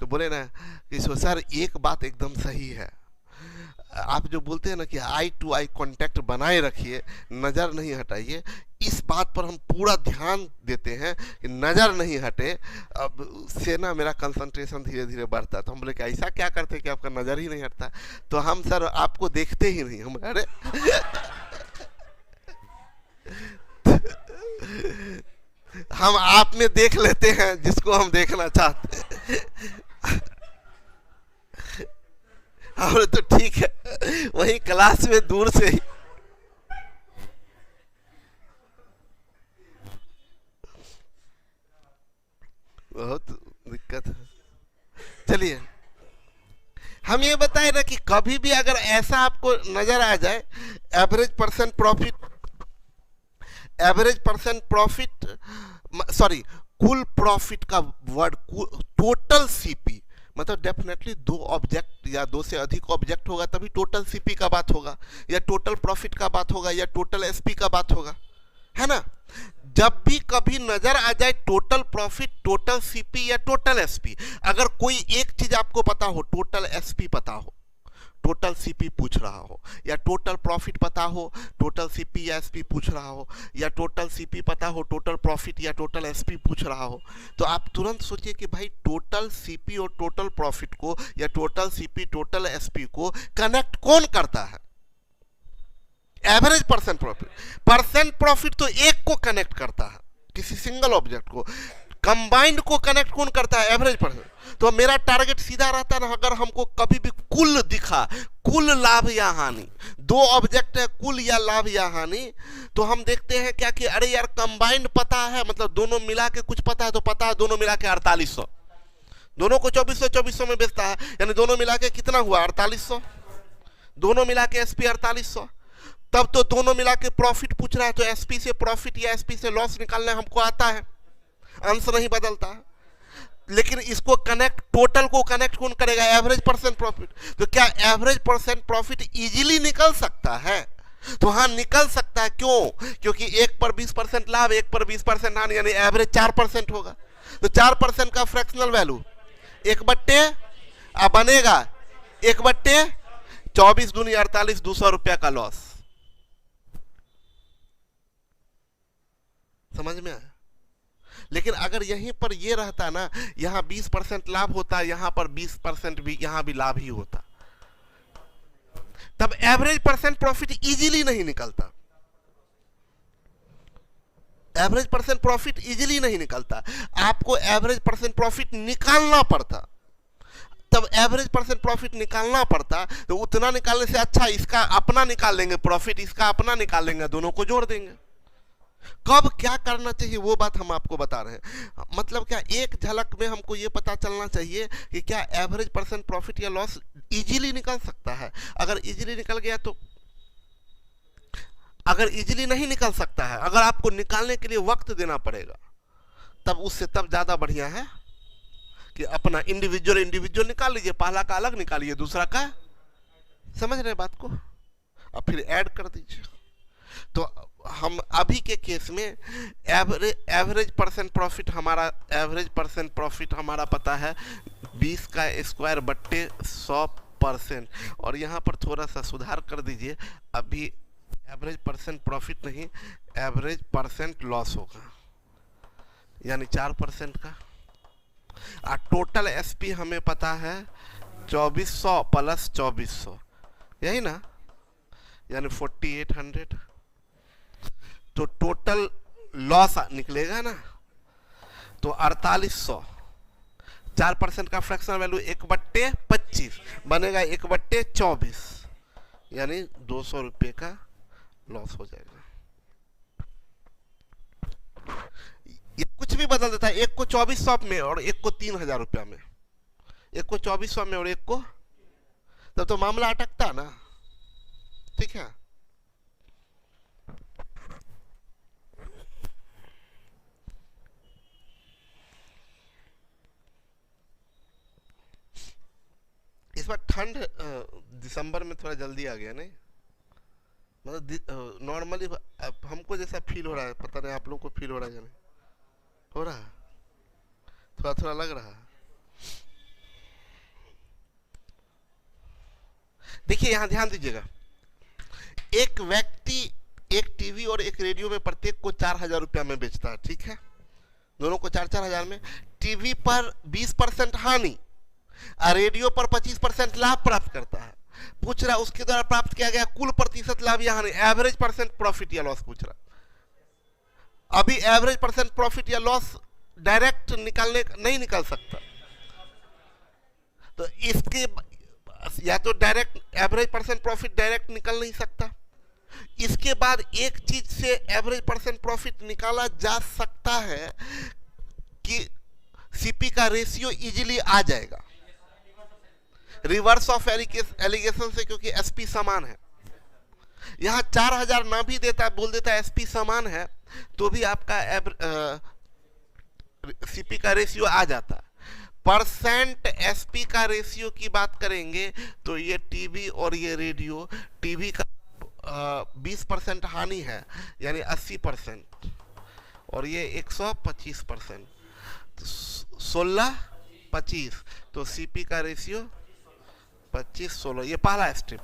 तो बोले ना कि सर एक बात एकदम सही है, आप जो बोलते हैं ना कि आई टू आई कांटेक्ट बनाए रखिए, नज़र नहीं हटाइए, इस बात पर हम पूरा ध्यान देते हैं कि नज़र नहीं हटे। अब उससे ना मेरा कंसंट्रेशन धीरे धीरे बढ़ता है। तो हम बोले कि ऐसा क्या करते हैं कि आपका नज़र ही नहीं हटता? तो हम सर आपको देखते ही नहीं। हम अरे हम आप में देख लेते हैं जिसको हम देखना चाहते हैं। हम तो ठीक है, वही क्लास में दूर से ही। बहुत दिक्कत है। चलिए हम ये बताए ना कि कभी भी अगर ऐसा आपको नजर आ जाए, एवरेज परसेंट प्रॉफिट, सॉरी कुल प्रॉफिट का वर्ड, टोटल सीपी, मतलब डेफिनेटली दो ऑब्जेक्ट या दो से अधिक ऑब्जेक्ट होगा तभी टोटल सीपी का बात होगा, या टोटल प्रॉफिट का बात होगा, या टोटल एसपी का बात होगा, है ना? जब भी कभी नजर आ जाए टोटल प्रॉफिट, टोटल सीपी या टोटल एसपी, अगर कोई एक चीज आपको पता हो, टोटल एसपी पता हो, टोटल सीपी पूछ रहा हो, या टोटल प्रॉफिट पता हो, टोटल सीपी या एसपी पूछ रहा हो, या टोटल सीपी पता हो, टोटल प्रॉफिट या टोटल एसपी पूछ रहा हो, तो आप तुरंत सोचिए कि भाई टोटल सीपी और टोटल प्रॉफिट को, या टोटल सीपी टोटल एसपी को कनेक्ट कौन करता है? एवरेज परसेंट प्रॉफिट तो एक को कनेक्ट करता है, किसी सिंगल ऑब्जेक्ट को। कंबाइंड को कनेक्ट कौन करता है? Average percent. तो मेरा टारगेट सीधा रहता है ना, अगर हमको कभी भी कुल दिखा, कुल लाभ या हानि, दो ऑब्जेक्ट है, कुल या लाभ या हानि, तो हम देखते हैं क्या कि अरे यार कंबाइंड पता है, मतलब दोनों मिला के कुछ पता है, तो पता है दोनों मिला के 4800, दोनों को 2400 में बेचता है, यानी दोनों मिला के कितना हुआ? 4800। दोनों मिला के एसपी 4800। तब तो दोनों मिला के प्रॉफिट पूछ रहा है, तो एसपी से प्रॉफिट या एसपी से लॉस निकालना हमको आता है, अंश नहीं बदलता है। लेकिन इसको कनेक्ट, टोटल को कनेक्ट कौन करेगा? Average percent profit. तो क्या एवरेज परसेंट प्रॉफिट इजीली निकल सकता है? तो हाँ, निकल सकता है। क्यों? क्योंकि एक पर 20% लाभ, एक पर 20% हानि, यानी एवरेज 4% होगा। तो 4% का फ्रैक्शनल वैल्यू 1/, बनेगा 1/24 दूनी 48, 200 रुपया का लॉस। समझ में आया? लेकिन अगर यहीं पर ये रहता ना, यहां 20% लाभ होता, यहां पर 20% भी, यहां भी लाभ ही होता, तब एवरेज परसेंट प्रॉफिट इजीली नहीं निकलता। एवरेज परसेंट प्रॉफिट इजीली नहीं निकलता, आपको एवरेज परसेंट प्रॉफिट निकालना पड़ता। तब एवरेज परसेंट प्रॉफिट निकालना पड़ता, तो उतना निकालने से अच्छा इसका अपना निकाल लेंगे प्रॉफिट, इसका अपना निकाल लेंगे, दोनों को जोड़ देंगे। कब क्या करना चाहिए वो बात हम आपको बता रहे हैं। मतलब क्या, एक झलक में हमको ये पता चलना चाहिए कि क्या एवरेज परसेंट प्रॉफिट या लॉस इजीली निकल सकता है। अगर इजीली निकल गया तो, अगर इजीली नहीं निकल सकता है, अगर आपको निकालने के लिए वक्त देना पड़ेगा, तब उससे तब ज्यादा बढ़िया है कि अपना इंडिविजुअल निकाल लीजिए, पहला का अलग निकालिए, दूसरा का, समझ रहे बात को, अब फिर ऐड कर दीजिए। तो हम अभी के केस में एवरेज परसेंट प्रॉफिट हमारा पता है 20 का स्क्वायर बट्टे 100%। और यहाँ पर थोड़ा सा सुधार कर दीजिए, अभी एवरेज परसेंट प्रॉफिट नहीं, एवरेज परसेंट लॉस होगा, यानी 4% का। और टोटल एसपी हमें पता है 2400 प्लस 2400, यही ना, यानी 4800। तो टोटल लॉस निकलेगा ना, तो 4800, 4% का फ्रैक्शनल वैल्यू 1/25 बनेगा 1/24, यानी 200 रुपये का लॉस हो जाएगा। ये कुछ भी बदल देता है, एक को 2400 में और एक को 3000 रुपया में, एक को 2400 में और एक को तब तो मामला अटकता ना। ठीक है, इस बार ठंड दिसंबर में थोड़ा जल्दी आ गया नहीं, मतलब नॉर्मली हमको जैसा फील हो रहा है, पता नहीं आप लोगों को फील हो रहा है या नहीं हो रहा है, थोड़ा थोड़ा लग रहा है। देखिए यहां ध्यान दीजिएगा, एक व्यक्ति एक टीवी और एक रेडियो में प्रत्येक को 4,000 रुपया में बेचता है, ठीक है, दोनों को 4-4 हजार में। टीवी पर 20% हानि और रेडियो पर 25% लाभ प्राप्त करता है। पूछ रहा उसके द्वारा प्राप्त किया गया कुल प्रतिशत लाभ या हानि, एवरेज परसेंट प्रॉफिट या लॉस पूछ रहा। अभी एवरेज परसेंट प्रॉफिट या लॉस डायरेक्ट निकालने नहीं निकाल सकता, तो इसके या तो direct average percent profit direct निकल नहीं सकता। इसके बाद एक चीज से एवरेज परसेंट प्रॉफिट निकाला जा सकता है कि सीपी का रेशियो इजीली आ जाएगा रिवर्स ऑफ एलिगेशन से, क्योंकि एसपी समान है। यहां 4,000 ना भी देता, बोल देता एसपी समान है, तो भी आपका सीपी का रेशियो आ जाता। परसेंट एसपी का रेशियो की बात करेंगे तो ये टीवी और ये रेडियो, टीवी का 20% हानि है यानी 80%, और ये 125%, 16-25, तो सीपी का रेशियो 25-16। ये पहला स्टेप।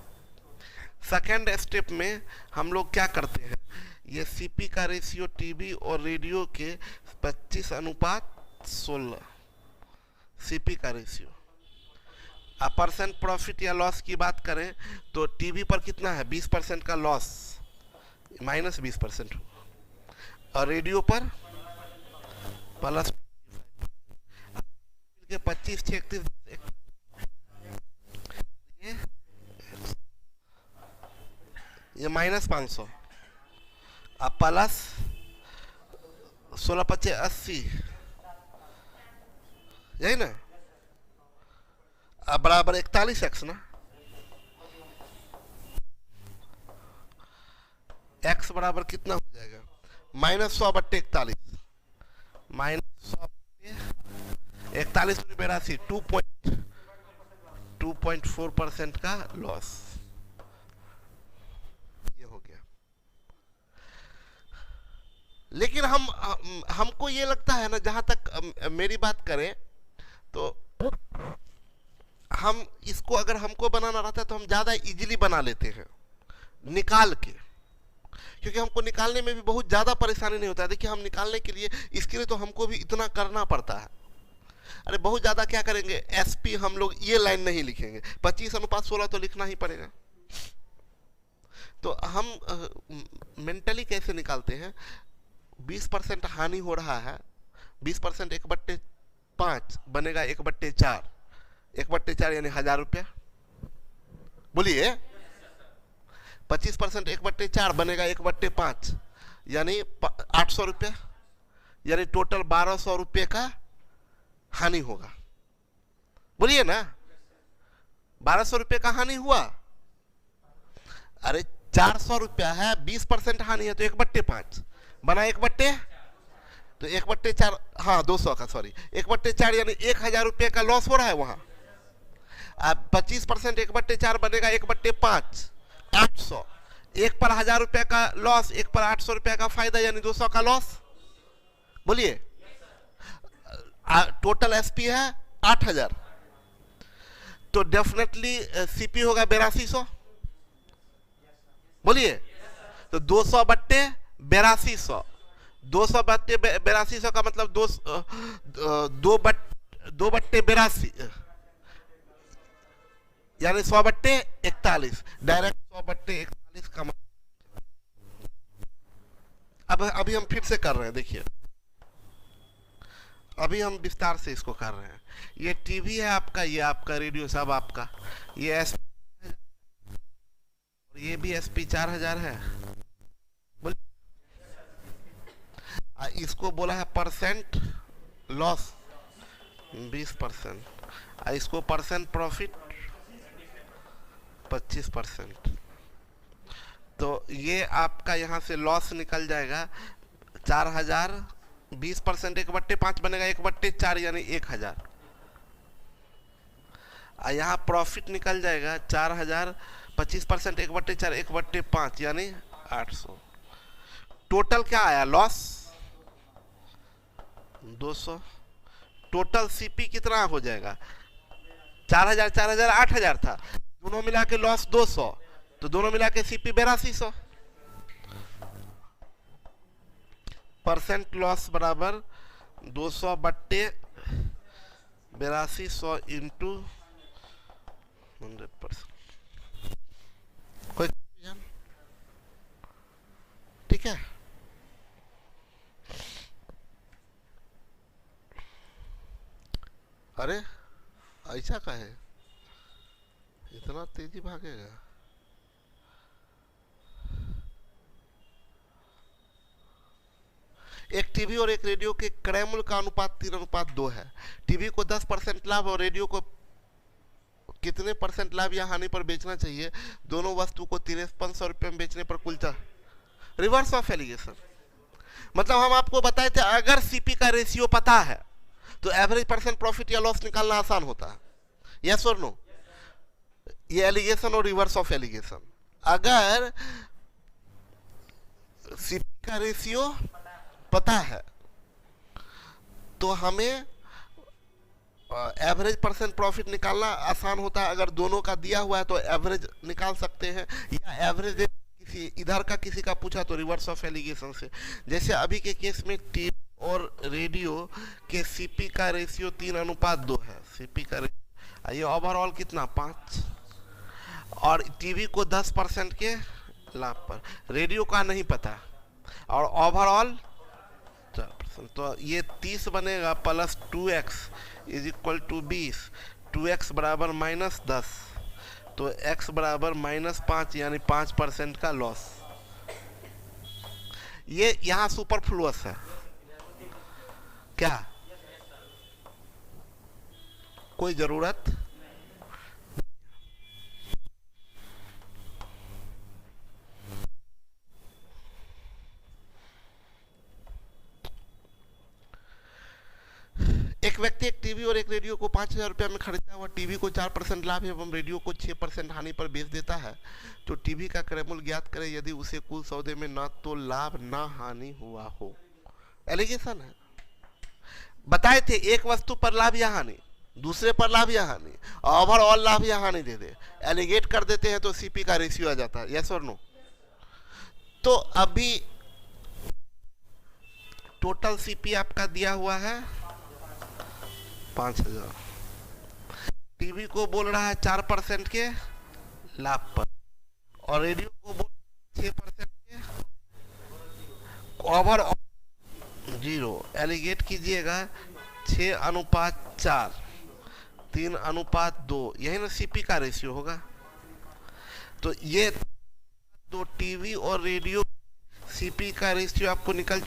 सेकेंड स्टेप में हम लोग क्या करते हैं, ये सीपी का रेशियो टीवी और रेडियो के 25:16 सीपी का रेशियो। परसेंट प्रॉफिट या लॉस की बात करें तो टीवी पर कितना है, 20% का लॉस, -20%, और रेडियो पर प्लस 25, 36, ये -500, अब प्लस 16-25-80, यही ना, अब बराबर 41x ना, x बराबर कितना हो जाएगा, -100/41, -100/41, 2.4% का लॉस, ये हो गया। लेकिन हमको ये लगता है ना, जहां तक मेरी बात करें तो हम इसको अगर हमको बनाना रहता है तो हम ज्यादा इजीली बना लेते हैं निकाल के, क्योंकि हमको निकालने में भी बहुत ज्यादा परेशानी नहीं होता है। देखिए हम निकालने के लिए, इसके लिए तो हमको भी इतना करना पड़ता है। अरे बहुत ज्यादा क्या करेंगे, एसपी हम लोग ये लाइन नहीं लिखेंगे, 25:16 तो लिखना ही पड़ेगा। तो हम मेंटली कैसे निकालते हैं, 20% हानि हो रहा है, 20% 1/5 बनेगा 1/4, 1/4 यानी 1,000 रुपया, बोलिए। 25% 1/4 बनेगा 1/5 यानी 800 रुपया, यानी टोटल 1,200 रुपये का हानि होगा, बोलिए ना। 1,200 रुपये का हानि हुआ, अरे 400 रुपया है, 20% हानि है तो 1/5 बना 1/, तो 1/4, हाँ 200 का, सॉरी 1/4 यानी 1,000 रुपये का लॉस हो रहा है वहां। अब 25% 1/4 बनेगा 1/5, 800, 1 पर 1,000 रुपये का लॉस, 1 पर 800 रुपये का फायदा, यानी 200 का लॉस, बोलिए। टोटल एसपी है 8,000, तो डेफिनेटली सीपी होगा 8200, बोलिए। तो 200/8200, 200/8200 का मतलब 2/82, यानी 100/41, डायरेक्ट 100/41 का मतलब। अब अभी हम फिर से कर रहे हैं, देखिए अभी हम विस्तार से इसको कर रहे हैं। ये टीवी है आपका, ये आपका रेडियो, सब आपका, ये एसपी, ये भी एसपी 4,000 है, इसको बोला है परसेंट लॉस 20%, इसको परसेंट प्रॉफिट 25%। तो ये आपका यहाँ से लॉस निकल जाएगा 4000, 20% 1/5 बनेगा 1/4 यानी 1000। यहाँ प्रॉफिट निकल जाएगा 4000, 25% 1/4 1/5 यानी 800। टोटल क्या आया लॉस 200। टोटल सीपी कितना हो जाएगा 4000 4000 8000 था, दोनों मिला के लॉस 200, तो दोनों मिला के सीपी 8200। परसेंट लॉस बराबर 200/8200 इंटू 100%। कोई ठीक है। अरे ऐसा का है, इतना तेजी भागेगा। एक टीवी और एक रेडियो के क्रय मूल्य का अनुपात 3:2 है। टीवी को 10% लाभ और रेडियो को कितने परसेंट लाभ या हानि पर बेचना चाहिए? दोनों वस्तु को 5300 रुपये में बेचने पर कुल रिवर्स ऑफ एलिगेशन। मतलब हम आपको बताए थे अगर सीपी का रेशियो पता है तो एवरेज परसेंट प्रॉफिट या लॉस निकालना आसान होता है। यस और नो? ये एलिगेशन और रिवर्स ऑफ एलिगेशन। अगर सीपी का रेशियो पता है तो हमें एवरेज परसेंट प्रॉफिट निकालना आसान होता है। अगर दोनों का दिया हुआ है तो एवरेज निकाल सकते हैं, या एवरेज किसी इधर का किसी का पूछा तो रिवर्स ऑफ एलिगेशन से। जैसे अभी के केस में टीवी और रेडियो के सीपी का रेशियो 3:2 है। सीपी का ये ओवरऑल कितना 5, और टीवी को 10% के लाभ पर, रेडियो का नहीं पता, और ओवरऑल 4%। तो ये 30 बनेगा plus 2x is equal to 20। 2x बराबर -10, तो x बराबर -5 यानी 5% का लॉस। ये यहाँ सुपरफ्लुअस है क्या? कोई जरूरत एक व्यक्ति एक टीवी और एक रेडियो को 5000 रुपये में खरीदता है। वह टीवी को 4% लाभ एवं रेडियो को 6% हानि पर बेच देता है। तो टीवी का क्रय मूल्य ज्ञात करें यदि उसे कुल सौदे में न तो लाभ न हानि हुआ हो। एलिगेशन है। बताए थे एक वस्तु पर लाभ या हानि, दूसरे पर लाभ या हानि, ओवरऑल लाभ या हानि दे दे, एलिगेट कर देते हैं तो सीपी का रेशियो आ जाता है। यस और नो? तो अभी टोटल सीपी आपका दिया हुआ है 5000। टीवी को बोल रहा है 4% के लाभ पर, और रेडियो को बोल 6% के, ओवरऑल 0। एलिगेट कीजिएगा 6:4, 3:2, यही ना सीपी का रेशियो होगा। तो ये दो टीवी और रेडियो सीपी का रेशियो आपको निकल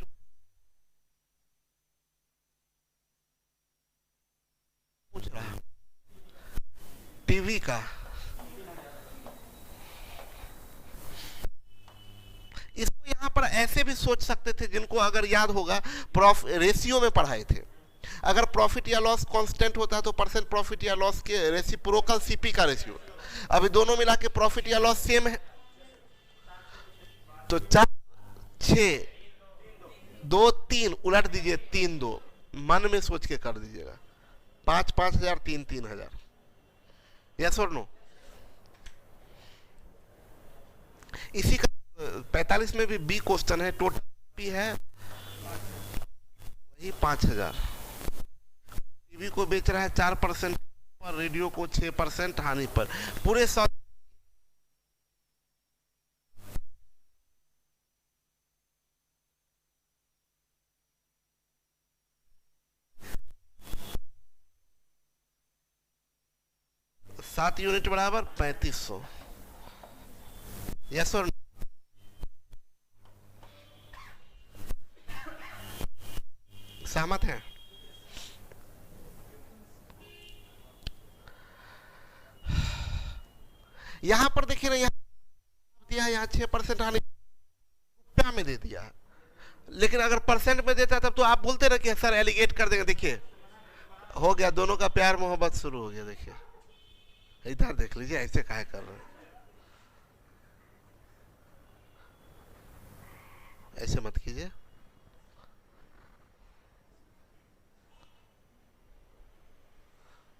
पूछ रहा है। टीवी का इसको यहां पर ऐसे भी सोच सकते थे, जिनको अगर याद होगा रेशियो में पढ़ाए थे। अगर प्रॉफिट या लॉस कांस्टेंट होता है तो परसेंट प्रॉफिट या लॉस के रेसिप्रोकल सीपी का रेशियो। अभी दोनों मिला के प्रॉफिट या लॉस सेम है, तो 4 6 2 3 उलट दीजिए, 3 2 मन में सोच के कर दीजिएगा। 5 5000, 3 3000। यस और नो? इसी का 45 में भी बी क्वेश्चन है। टोटल पी है वही 5000। टीवी को बेच रहा है 4% पर, रेडियो को 6% हानि पर। पूरे 100 7 यूनिट बराबर 3500। यस और सहमत हैं? यहां पर दिया है, यहाँ 6% हानि रुपया में दे दिया है। लेकिन अगर परसेंट में देता तब तो आप बोलते ना कि सर एलिगेट कर देंगे। देखिए हो गया, दोनों का प्यार मोहब्बत शुरू हो गया। देखिए इधर देख लीजिए, ऐसे काहे कर रहे हैं, ऐसे मत कीजिए।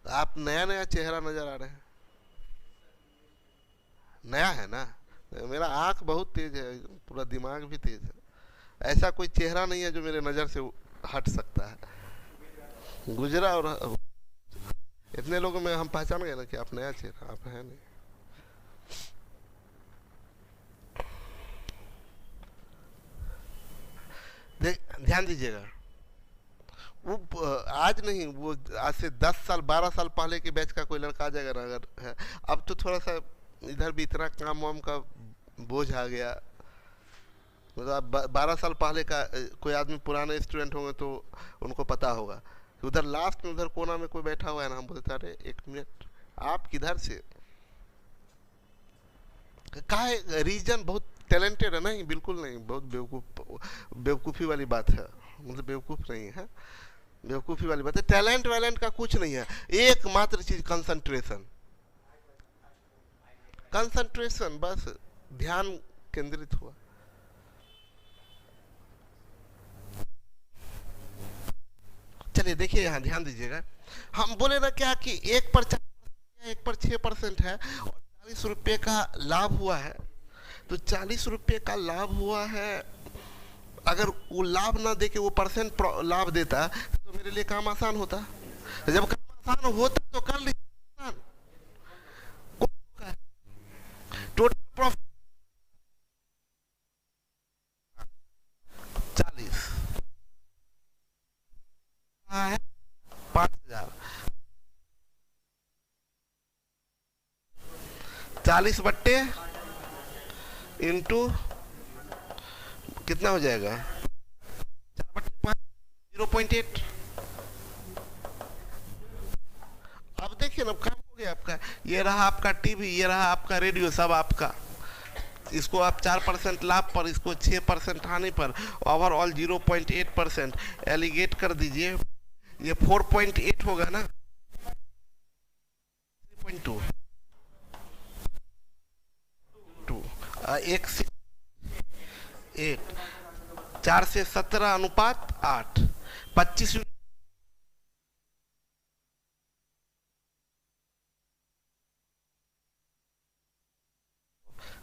आप नया नया चेहरा नजर आ रहे हैं, नया है ना। मेरा आंख बहुत तेज है, पूरा दिमाग भी तेज है। ऐसा कोई चेहरा नहीं है जो मेरे नजर से हट सकता है। गुजरा और इतने लोगों में हम पहचान गए ना कि आप नया चेहरा, आप है नहीं। ध्यान दीजिएगा, वो आज नहीं, वो आज से 10 साल 12 साल पहले के बैच का कोई लड़का आ जाएगा ना अगर है। अब तो थोड़ा सा इधर भी इतना काम वाम का बोझ आ गया। मतलब अब 12 साल पहले का कोई आदमी पुराने स्टूडेंट होंगे तो उनको पता होगा कि उधर लास्ट में उधर कोना में कोई बैठा हुआ है ना, हम बोलते अरे 1 मिनट आप किधर से, का है रीजन बहुत टैलेंटेड है। नहीं बिल्कुल नहीं, बहुत बेवकूफ़ी वाली बात है। मतलब बेवकूफ़ नहीं है, बेवकूफ़ी वाली बात है। टैलेंट वैलेंट का कुछ नहीं है, एकमात्र चीज कंसंट्रेशन। कंसंट्रेशन, बस ध्यान केंद्रित हुआ। चलिए देखिए यहाँ ध्यान दीजिएगा, हम बोले ना क्या कि 1 पर 6% है और 40 रुपये का लाभ हुआ है। तो 40 रुपये का लाभ हुआ है, अगर वो लाभ ना दे के वो परसेंट लाभ देता तो मेरे लिए काम आसान होता। जब काम आसान होता तो कर लीजिए आसान। टोटल प्रॉफिट 40 है, 5,000। 40 इंटू कितना हो जाएगा, 4/5, 0.8। अब देखिए ना काम हो गया आपका। ये रहा आपका टीवी, ये रहा आपका रेडियो, सब आपका। इसको आप 4% लाभ पर, इसको 6% हानि पर, ओवरऑल 0.8% एलिगेट कर दीजिए। ये 4.8 होगा ना, 3.2 एक 8, 4 से 17 अनुपात 8, 25।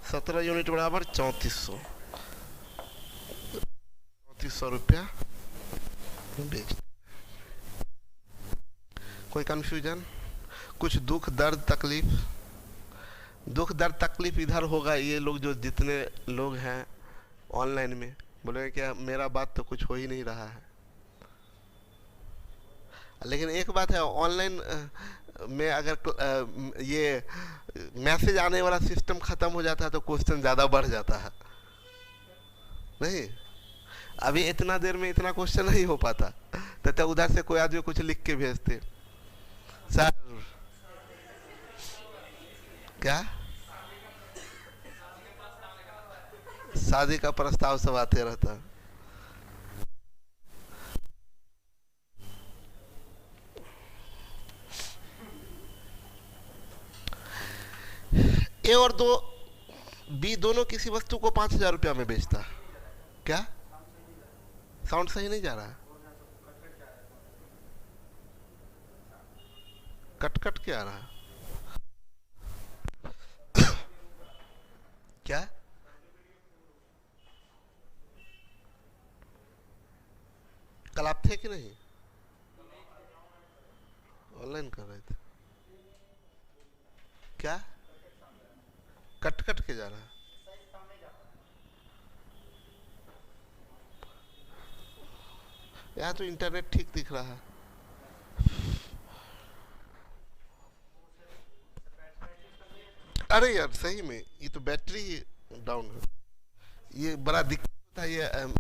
17 यूनिट बराबर 3400, 3400 रुपया बेच। कोई कंफ्यूजन, कुछ दुख दर्द तकलीफ? दुख दर्द तकलीफ इधर होगा, ये लोग जो जितने लोग हैं ऑनलाइन में बोलेंगे क्या मेरा बात तो कुछ हो ही नहीं रहा है। लेकिन एक बात है, ऑनलाइन में अगर ये मैसेज आने वाला सिस्टम खत्म हो जाता है तो क्वेश्चन ज़्यादा बढ़ जाता है। नहीं, अभी इतना देर में इतना क्वेश्चन नहीं हो पाता, तो उधर से कोई आदमी कुछ लिख के भेजते, सर क्या शादी का प्रस्ताव सब आते रहता। ए और दो बी दोनों किसी वस्तु को 5,000 रुपया में बेचता। क्या साउंड सही नहीं जा रहा? कट कट के आ रहा। क्या कल आप थे कि नहीं? ऑनलाइन कर रहे थे क्या? कट कट के जा रहा है। यहाँ तो इंटरनेट ठीक दिख रहा है। अरे यार सही में ये तो बैटरी डाउन है, ये बड़ा दिक्कत होता है ये।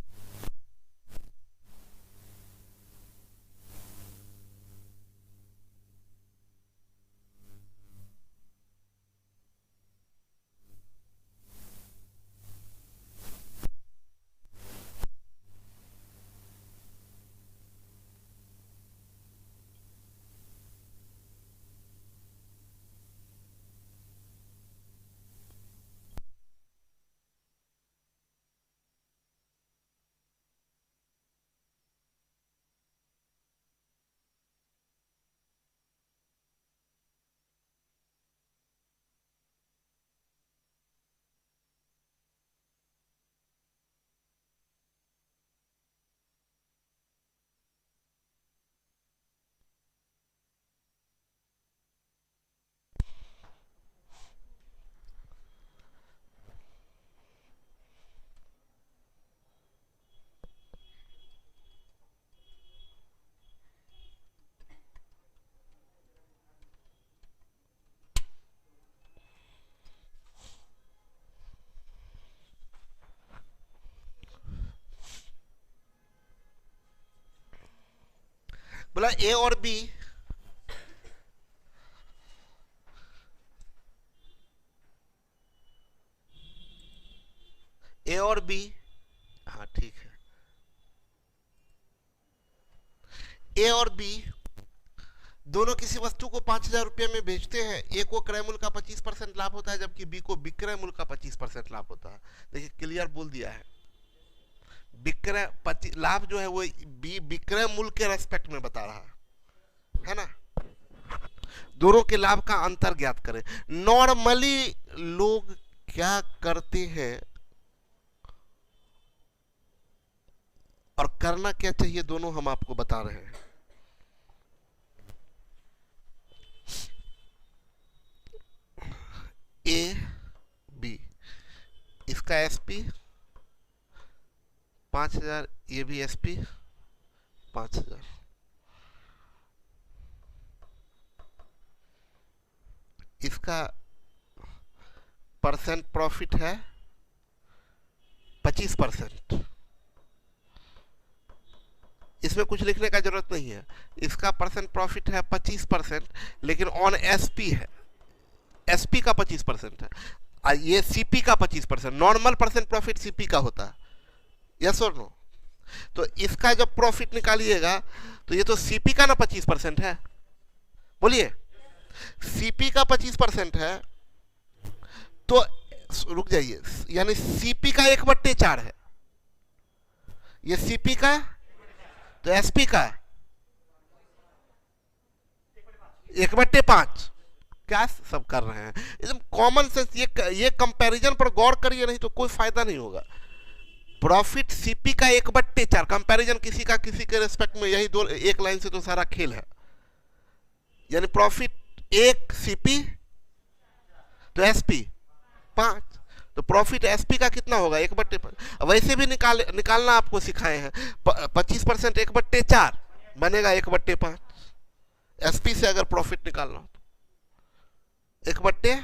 बोला ए और बी हाँ ठीक है, ए और बी दोनों किसी वस्तु को 5,000 रुपये में बेचते हैं। ए को क्रय मूल्य का 25% लाभ होता है, जबकि बी को विक्रय मूल्य का 25% लाभ होता है। देखिए क्लियर बोल दिया है, विक्रय लाभ जो है वो बी विक्रय मूल्य के रेस्पेक्ट में बता रहा है ना। दोनों के लाभ का अंतर ज्ञात करें। नॉर्मली लोग क्या करते हैं और करना क्या चाहिए, दोनों हम आपको बता रहे हैं। ए बी, इसका एसपी 5,000, ये भी एसपी 5,000। इसका परसेंट प्रॉफिट है 25%। इसमें कुछ लिखने का जरूरत नहीं है। इसका परसेंट प्रॉफिट है 25%, लेकिन ऑन एसपी है, एसपी का 25% है, ये सीपी का 25%। नॉर्मल परसेंट प्रॉफिट सीपी का होता है, यस और नो। तो इसका जब प्रॉफिट निकालिएगा तो ये तो सीपी का ना 25% है, बोलिए सीपी का 25% है, तो रुक जाइए, यानी सीपी का 1/4 है, ये सीपी का, तो एसपी का 1/5। क्या सब कर रहे हैं, एकदम कॉमन सेंस। ये कंपैरिजन पर गौर करिए, नहीं तो कोई फायदा नहीं होगा। प्रॉफिट सीपी का 1/4, कंपैरिजन किसी का किसी के रेस्पेक्ट में, यही दो एक लाइन से तो सारा खेल है। यानी प्रॉफिट 1 सीपी तो एसपी 5, तो प्रॉफिट एसपी का कितना होगा 1/5। वैसे भी निकालना आपको सिखाए हैं। 25% 1/4 बनेगा 1/5। एसपी से अगर प्रॉफिट निकालना हो 1/,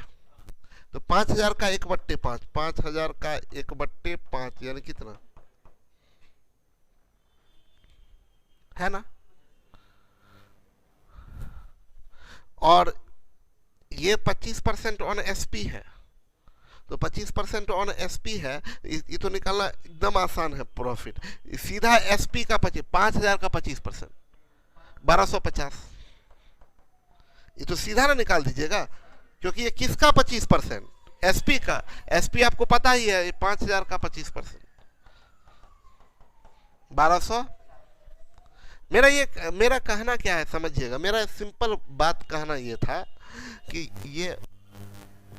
तो 5,000 का 1/5, 5,000 का 1/5 यानी कितना है ना। और ये 25% ऑन एसपी है, तो 25% ऑन एसपी है, ये तो निकालना एकदम आसान है। प्रॉफिट सीधा एसपी का 5,000 का 25% 1250, ये तो सीधा ना निकाल दीजिएगा, क्योंकि ये किसका 25%, एसपी का। एसपी आपको पता ही है, 5,000 का 25% 1200। मेरा कहना क्या है समझिएगा, मेरा सिंपल बात कहना ये था कि ये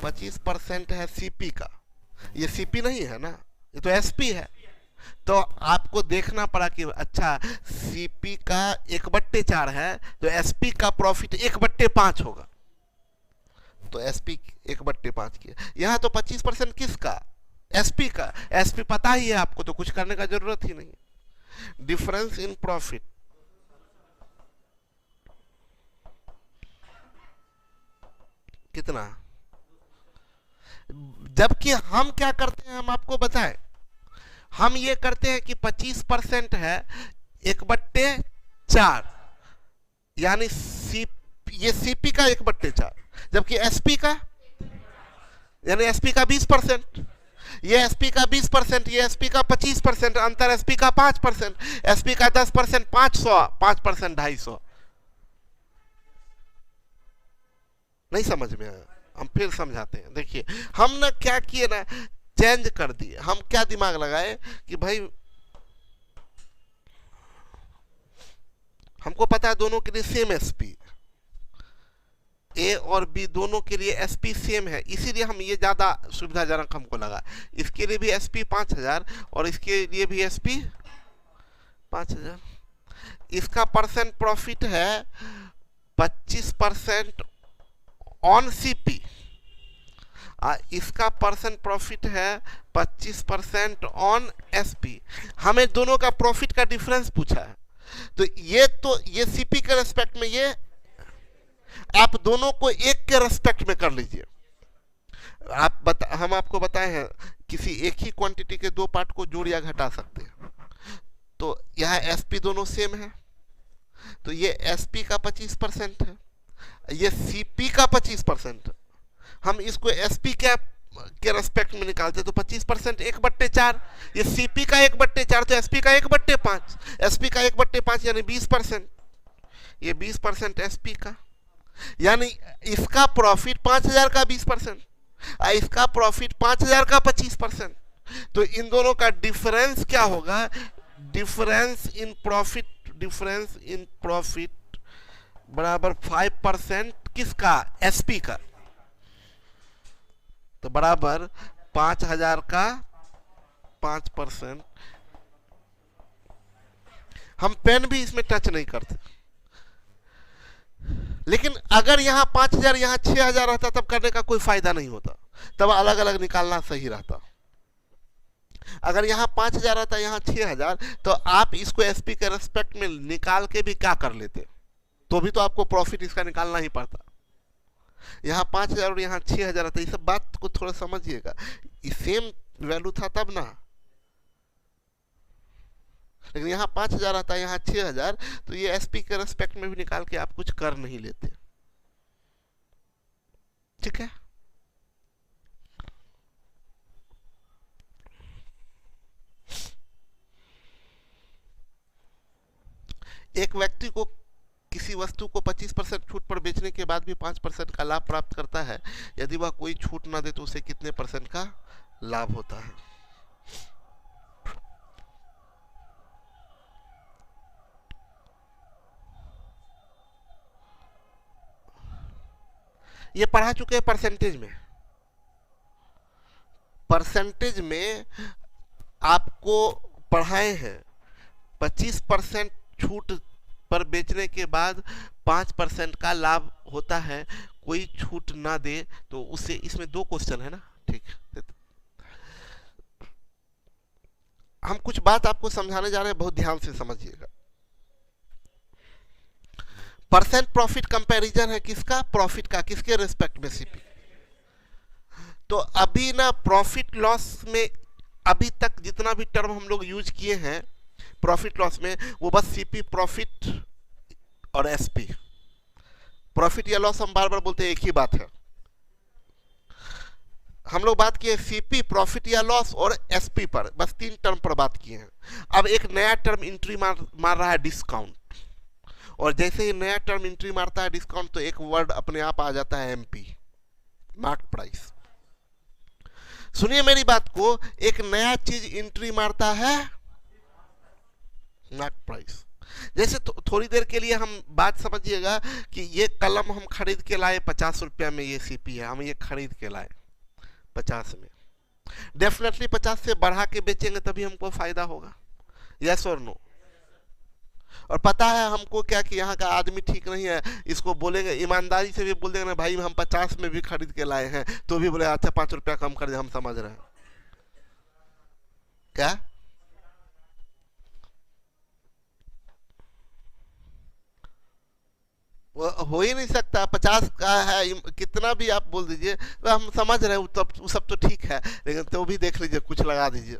25% है सीपी का, ये सीपी नहीं है ना, ये तो एसपी है। तो आपको देखना पड़ा कि अच्छा सीपी का 1/4 है, तो एसपी का प्रॉफिट 1/5 होगा, तो एसपी 1/5 किया। यहाँ तो 25% किसका, एसपी का। एसपी पता ही है आपको, तो कुछ करने का जरूरत ही नहीं। डिफरेंस इन प्रॉफिट कितना, जबकि हम क्या करते हैं, हम आपको बताएं, हम ये करते हैं कि 25% है 1/4, यानी ये सीपी का 1/4, जबकि एसपी का, यानी एसपी का 20%, ये एसपी का 20%, ये एसपी का 25%, अंतर एसपी का 5%, एसपी का 10%, 500, 5% 250। नहीं समझ में आया, हम फिर समझाते हैं। देखिए हमने क्या किए ना, चेंज कर दिए। हम क्या दिमाग लगाए कि भाई हमको पता है दोनों के लिए सेम एसपी, ए और बी दोनों के लिए एसपी सेम है, इसीलिए हम ये ज्यादा सुविधाजनक हमको लगा। इसके लिए भी एसपी 5,000 और इसके लिए भी एसपी 5,000। इसका परसेंट प्रॉफिट है 25% ऑन सीपी, इसका परसेंट प्रॉफिट है 25% ऑन एसपी। हमें दोनों का प्रॉफिट का डिफरेंस पूछा है, तो ये सीपी के रेस्पेक्ट में, ये आप दोनों को एक के रेस्पेक्ट में कर लीजिए। हम आपको बताए हैं किसी एक ही क्वांटिटी के दो पार्ट को जोड़ या घटा सकते हैं। तो यहाँ एसपी दोनों सेम है, तो ये एसपी का 25% है, ये सीपी का 25% है। हम इसको एसपी के रेस्पेक्ट में निकालते तो 25% 1/4, ये सीपी का 1/4 तो एसपी का 1/5, एसपी का 1/5 यानी 20%, ये 20% एसपी का, यानी इसका प्रॉफिट 5,000 का 20%, इसका प्रॉफिट 5,000 का 25%। तो इन दोनों का डिफरेंस क्या होगा? डिफरेंस इन प्रॉफिट बराबर 5% किसका? एसपी का। तो बराबर 5,000 का 5%। हम पेन भी इसमें टच नहीं करते, लेकिन अगर यहां 5,000 यहां 6,000 रहता तब करने का कोई फायदा नहीं होता, तब अलग अलग निकालना सही रहता। अगर यहाँ 5,000 आता यहाँ 6,000, तो आप इसको एसपी के रेस्पेक्ट में निकाल के भी क्या कर लेते, तो भी तो आपको प्रॉफिट इसका निकालना ही पड़ता। यहाँ 5,000 और यहाँ 6,000 आता, ये सब बात को थोड़ा समझिएगा, सेम वैल्यू था तब ना, लेकिन यहाँ 5,000 आता है यहाँ 6,000, तो ये एसपी के रेस्पेक्ट में भी निकाल के आप कुछ कर नहीं लेते। ठीक है। एक व्यक्ति को किसी वस्तु को 25% छूट पर बेचने के बाद भी 5% का लाभ प्राप्त करता है, यदि वह कोई छूट ना दे तो उसे कितने % का लाभ होता है? ये पढ़ा चुके हैं परसेंटेज में। परसेंटेज में आपको पढ़ाए हैं 25% छूट पर बेचने के बाद 5% का लाभ होता है, कोई छूट ना दे तो उससे, इसमें 2 क्वेश्चन है ना। ठीक, हम कुछ बात आपको समझाने जा रहे हैं, बहुत ध्यान से समझिएगा। परसेंट प्रॉफिट कंपैरिजन है किसका? प्रॉफिट का। किसके रेस्पेक्ट में? सीपी। तो अभी ना प्रॉफिट लॉस में अभी तक जितना भी टर्म हम लोग यूज किए हैं प्रॉफिट लॉस में, वो बस सीपी प्रॉफिट और एसपी। प्रॉफिट या लॉस हम बार बार बोलते हैं, एक ही बात है। हम लोग बात किए सीपी, प्रॉफिट या लॉस और एसपी पर, बस 3 टर्म पर बात किए हैं। अब एक नया टर्म एंट्री मार रहा है, डिस्काउंट। और जैसे ही नया टर्म एंट्री मारता है डिस्काउंट, तो एक वर्ड अपने आप आ जाता है एमपी, मार्क प्राइस। सुनिए मेरी बात को, एक नया चीज एंट्री मारता है मार्क प्राइस। जैसे थोड़ी देर के लिए हम बात समझिएगा कि ये कलम हम खरीद के लाए 50 रुपया में, ये सीपी है, हम ये खरीद के लाए 50 में। डेफिनेटली 50 से बढ़ा के बेचेंगे तभी हमको फायदा होगा, यस और नो। और पता है हमको क्या कि यहाँ का आदमी ठीक नहीं है, इसको बोलेंगे, ईमानदारी से भी बोल देंगे ना भाई हम 50 में भी खरीद के लाए हैं, तो भी बोले अच्छा 5 रुपया कम कर दे, हम समझ रहे हैं। क्या वो हो ही नहीं सकता, 50 का है, कितना भी आप बोल दीजिए, तो हम समझ रहे हैं, वो सब तो ठीक है, लेकिन तो भी देख लीजिए, कुछ लगा दीजिए।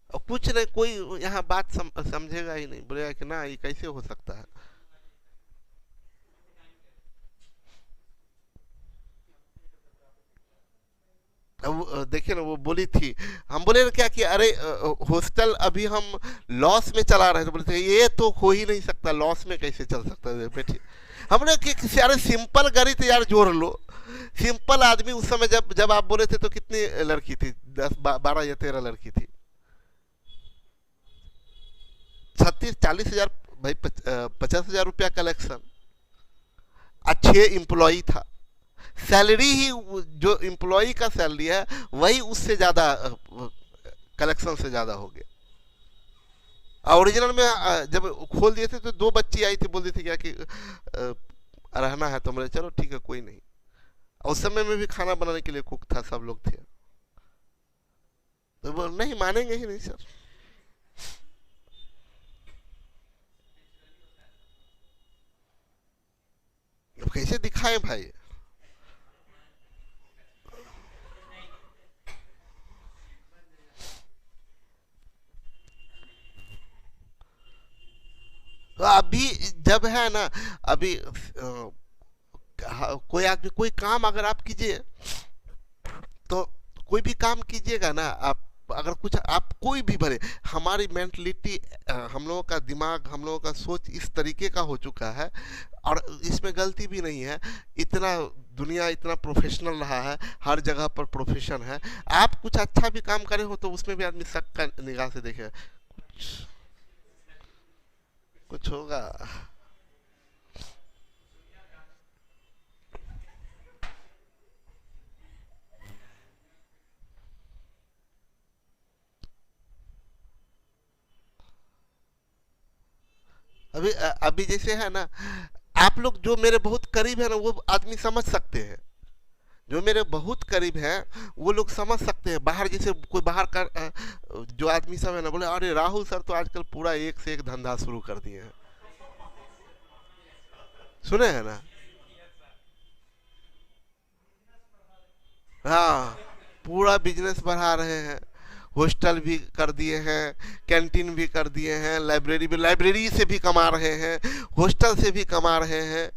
और कुछ नहीं, कोई यहाँ बात समझेगा ही नहीं, बोलेगा कि ना ये कैसे हो सकता है। देखिए ना, वो बोली थी, हम बोले ना क्या कि अरे हॉस्टल अभी हम लॉस में चला रहे थे, बोले थे ये तो हो ही नहीं सकता, लॉस में कैसे चल सकता है बैठिए। हमने कि अरे सिंपल गणित यार जोड़ लो। सिंपल आदमी उस समय जब आप बोले थे तो कितनी लड़की थी? 10 12 या 13 लड़की थी। 36 40 हजार भाई, 50,000 रुपया कलेक्शन, अच्छे एम्प्लॉई था, सैलरी ही जो एम्प्लॉई का सैलरी है वही उससे ज्यादा कलेक्शन से ज्यादा हो गया। ओरिजिनल में जब खोल दिए थे तो 2 बच्ची आई थी, बोल दी थी क्या कि रहना है, तो मेरे चलो ठीक है कोई नहीं। उस समय में भी खाना बनाने के लिए कुक था, सब लोग थे, तो वो नहीं मानेंगे ही नहीं सर। अब कैसे दिखाएं भाई? अभी जब है ना, अभी कोई आदमी कोई काम अगर आप कीजिए, तो कोई भी काम कीजिएगा ना आप, अगर कुछ आप कोई भी भले, हमारी मेंटलिटी, हम लोगों का दिमाग, हम लोगों का सोच इस तरीके का हो चुका है, और इसमें गलती भी नहीं है। इतना दुनिया इतना प्रोफेशनल रहा है, हर जगह पर प्रोफेशन है। आप कुछ अच्छा भी काम करे हो तो उसमें भी आदमी शक का निगाह से देखेगा, कुछ होगा। अभी जैसे है ना, आप लोग जो मेरे बहुत करीब है ना, वो आदमी समझ सकते हैं, जो मेरे बहुत करीब हैं वो लोग समझ सकते हैं। बाहर जैसे कोई बाहर का जो आदमी सब है ना, बोले अरे राहुल सर तो आजकल पूरा एक से एक धंधा शुरू कर दिए हैं, सुने हैं ना। हाँ, पूरा बिजनेस बढ़ा रहे हैं, हॉस्टल भी कर दिए हैं, कैंटीन भी कर दिए हैं, लाइब्रेरी भी, लाइब्रेरी से भी कमा रहे हैं, हॉस्टल से भी कमा रहे हैं।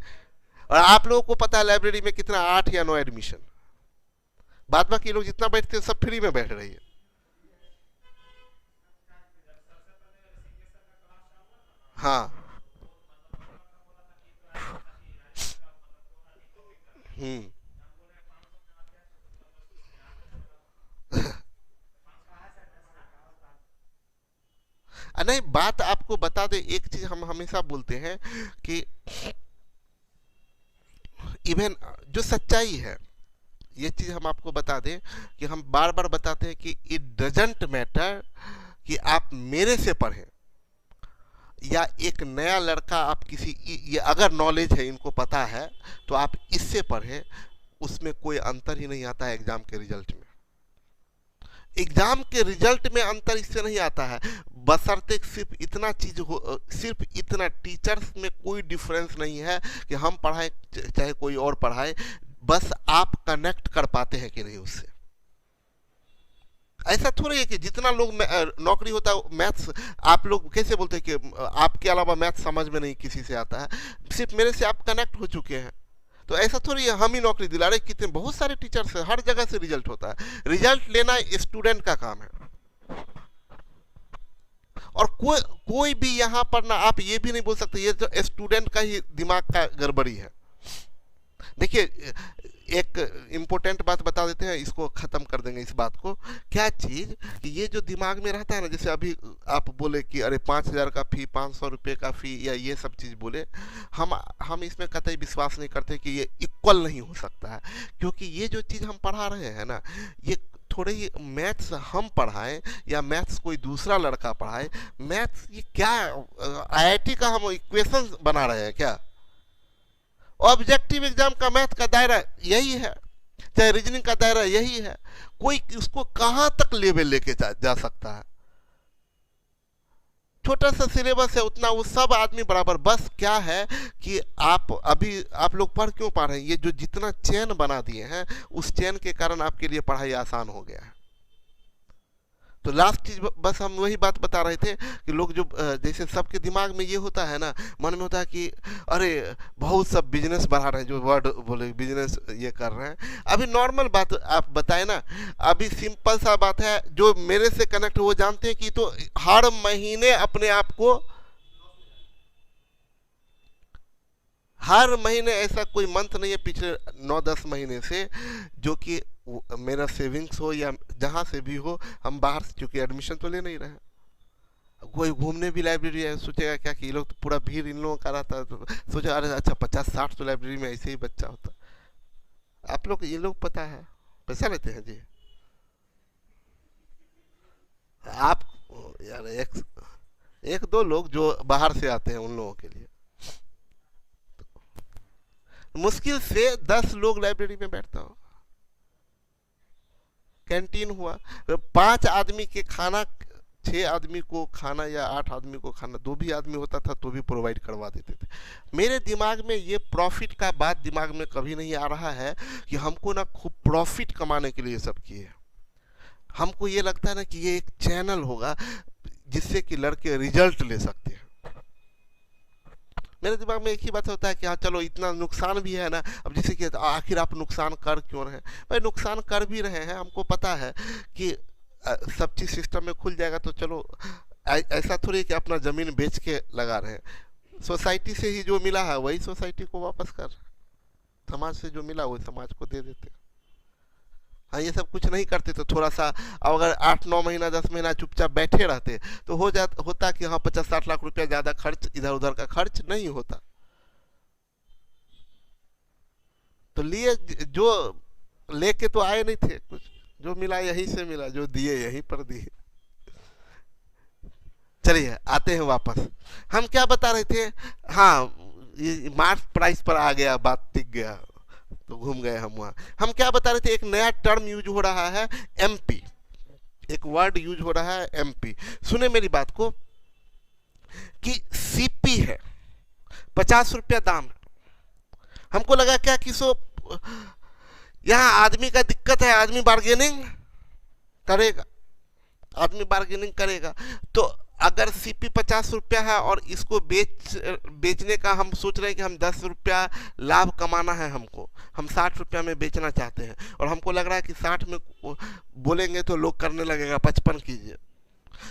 और आप लोगों को पता है लाइब्रेरी में कितना 8 या 9 एडमिशन, बाद बाकी लोग जितना बैठते हैं सब फ्री में बैठ रही है। हाँ। हम्म। नहीं, बात आपको बता दे, एक चीज हम हमेशा बोलते हैं कि इवन जो सच्चाई है, ये चीज हम आपको बता दें कि हम बार बार बताते हैं कि इट डजेंट मैटर कि आप मेरे से पढ़ें या एक नया लड़का, आप किसी, ये अगर नॉलेज है, इनको पता है, तो आप इससे पढ़ें, उसमें कोई अंतर ही नहीं आता है एग्जाम के रिजल्ट में। एग्जाम के रिजल्ट में अंतर इससे नहीं आता है, बशर्ते सिर्फ इतना चीज हो, सिर्फ इतना, टीचर्स में कोई डिफरेंस नहीं है कि हम पढ़ाएं चाहे कोई और पढ़ाए, बस आप कनेक्ट कर पाते हैं कि नहीं उससे। ऐसा थोड़ा है कि जितना लोग नौकरी होता है मैथ्स, आप लोग कैसे बोलते हैं कि आपके अलावा मैथ्स समझ में नहीं किसी से आता है, सिर्फ मेरे से आप कनेक्ट हो चुके हैं, तो ऐसा थोड़ी है हम ही नौकरी दिला रहे। कितने बहुत सारे टीचर्स हैं, हर जगह से रिजल्ट होता है, रिजल्ट लेना स्टूडेंट का काम है। और कोई भी यहाँ पर ना, आप ये भी नहीं बोल सकते ये तो स्टूडेंट का ही दिमाग का गड़बड़ी है। देखिए, एक इम्पोर्टेंट बात बता देते हैं, इसको खत्म कर देंगे इस बात को। क्या चीज कि ये जो दिमाग में रहता है ना, जैसे अभी आप बोले कि अरे 5,000 का फी, 500 रुपये का फी, या ये सब चीज बोले, हम इसमें कतई विश्वास नहीं करते कि ये इक्वल नहीं हो सकता है। क्योंकि ये जो चीज हम पढ़ा रहे हैं ना, ये थोड़े ही मैथ्स हम पढ़ाएं या मैथ्स कोई दूसरा लड़का पढ़ाए, मैथ्स ये क्या IIT का हम इक्वेशन बना रहे हैं क्या? ऑब्जेक्टिव एग्जाम का मैथ का दायरा यही है, चाहे रीजनिंग का दायरा यही है, कोई उसको कहां तक लेवल लेके जा सकता है? छोटा सा सिलेबस है, उतना वो सब आदमी बराबर। बस क्या है कि आप अभी आप लोग पढ़ क्यों पा रहे हैं, ये जो जितना चेन बना दिए हैं, उस चेन के कारण आपके लिए पढ़ाई आसान हो गया है। तो लास्ट चीज बस हम वही बात बता रहे थे कि लोग जो जैसे सबके दिमाग में ये होता है ना, मन में होता है कि अरे बहुत सब बिजनेस बढ़ा रहे हैं, जो वर्ड बोले बिजनेस ये कर रहे हैं। अभी नॉर्मल बात आप बताए ना, अभी सिंपल सा बात है, जो मेरे से कनेक्ट वो जानते हैं कि तो हर महीने अपने आप को, हर महीने ऐसा कोई मंथ नहीं है पिछले 9-10 महीने से जो कि मेरा सेविंग्स हो या जहां से भी हो, हम बाहर से, क्योंकि एडमिशन तो ले नहीं रहे हैं। कोई घूमने भी लाइब्रेरी है, सोचेगा क्या कि ये लोग तो पूरा भीड़ इन लोगों का रहता है, तो सोचा अरे अच्छा 50-60 तो लाइब्रेरी में ऐसे ही बच्चा होता। आप लोग, ये लोग पता है पैसा लेते हैं जी। आप यार एक दो लोग जो बाहर से आते हैं उन लोगों के लिए मुश्किल से 10 लोग लाइब्रेरी में बैठता हो। कैंटीन हुआ, 5 आदमी के खाना, 6 आदमी को खाना या 8 आदमी को खाना, 2 भी आदमी होता था तो भी प्रोवाइड करवा देते थे। मेरे दिमाग में ये प्रॉफिट का बात दिमाग में कभी नहीं आ रहा है कि हमको ना खूब प्रॉफिट कमाने के लिए सब किए। हमको ये लगता है ना कि ये एक चैनल होगा जिससे कि लड़के रिजल्ट ले सकते हैं। मेरे दिमाग में एक ही बात होता है कि हाँ चलो इतना नुकसान भी है ना, अब जैसे कि आखिर आप नुकसान कर क्यों रहे हैं? भाई नुकसान कर भी रहे हैं, हमको पता है कि सब चीज़ सिस्टम में खुल जाएगा तो चलो, ऐसा थोड़ी कि अपना ज़मीन बेच के लगा रहे हैं। सोसाइटी से ही जो मिला है वही सोसाइटी को वापस कर, समाज से जो मिला वही समाज को दे देते। हाँ ये सब कुछ नहीं करते तो थोड़ा सा, अब अगर 8-9 महीना 10 महीना चुपचाप बैठे रहते तो होता कि हाँ 50-60 लाख रुपया ज़्यादा खर्च, इधर उधर का खर्च नहीं होता। तो लिए जो लेके तो आए नहीं थे, कुछ जो मिला यहीं से मिला, जो दिए यहीं पर दिए। चलिए आते हैं वापस, हम क्या बता रहे थे? हाँ ये मार्च प्राइस पर आ गया, बात टिक गया तो घूम गए हम वहाँ। हम क्या बता रहे थे? एक नया टर्म यूज हो रहा है एमपी, एक वर्ड यूज हो रहा है एमपी। सुने मेरी बात को, कि सीपी है 50 रुपया दाम है। हमको लगा क्या कि यहाँ आदमी का दिक्कत है, आदमी बार्गेनिंग करेगा, आदमी बार्गेनिंग करेगा। तो अगर सीपी 50 रुपया है और इसको बेचने का हम सोच रहे हैं कि हम 10 रुपया लाभ कमाना है हमको, हम 60 रुपया में बेचना चाहते हैं, और हमको लग रहा है कि 60 में बोलेंगे तो लोग करने लगेगा 55 कीजिए।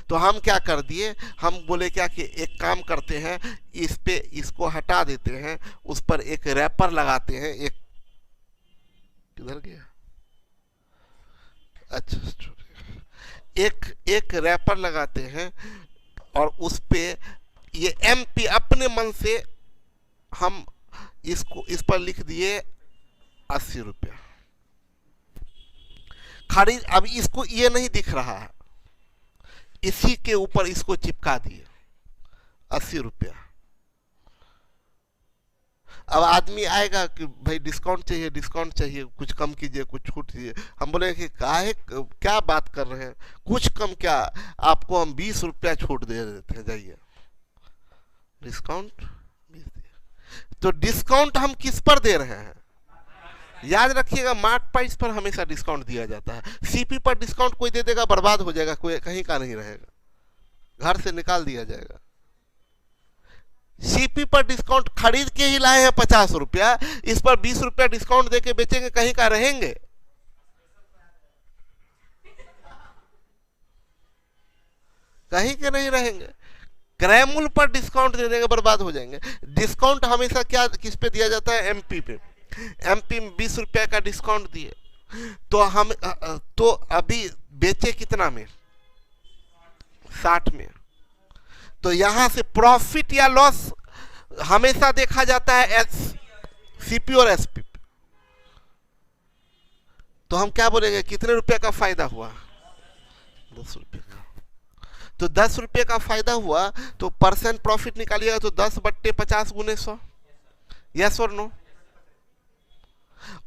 तो हम क्या कर दिए, हम बोले क्या कि एक काम करते हैं, इस पे इसको हटा देते हैं, उस पर एक रैपर लगाते हैं। एक किधर गया? अच्छा, एक रैपर लगाते हैं और उस पे ये एमपी अपने मन से हम इस पर लिख दिए 80 रुपया खरीद। अब इसको ये नहीं दिख रहा है, इसी के ऊपर इसको चिपका दिए 80 रुपया। अब आदमी आएगा कि भाई डिस्काउंट चाहिए, डिस्काउंट चाहिए, कुछ कम कीजिए, कुछ छूट दीजिए। हम बोले कि काहे, क्या बात कर रहे हैं, कुछ कम क्या, आपको हम 20 रुपया छूट दे देते हैं, जाइए। डिस्काउंट 20 दिए। तो डिस्काउंट हम किस पर दे रहे हैं? याद रखिएगा, मार्ट प्राइस पर हमेशा डिस्काउंट दिया जाता है। सीपी पर डिस्काउंट कोई दे देगा, बर्बाद हो जाएगा, कोई कहीं का नहीं रहेगा, घर से निकाल दिया जाएगा। सीपी पर डिस्काउंट खरीद के ही लाए हैं 50 रुपया, इस पर 20 रुपया डिस्काउंट देके बेचेंगे, कहीं का रहेंगे? कहीं के नहीं रहेंगे। क्रैमुल पर डिस्काउंट दे देंगे, बर्बाद हो जाएंगे। डिस्काउंट हमेशा क्या किस पे दिया जाता है? एमपी पे। एमपी में 20 रुपया का डिस्काउंट दिए, तो हम तो अभी बेचे कितना में? 60 में। तो यहां से प्रॉफिट या लॉस हमेशा देखा जाता है सीपी और एसपी। तो हम क्या बोलेंगे, कितने रुपए का फायदा हुआ? 10 रुपये का। तो 10 रुपये का फायदा हुआ तो परसेंट प्रॉफिट निकालिएगा, तो 10/50 × 100। यस और नो?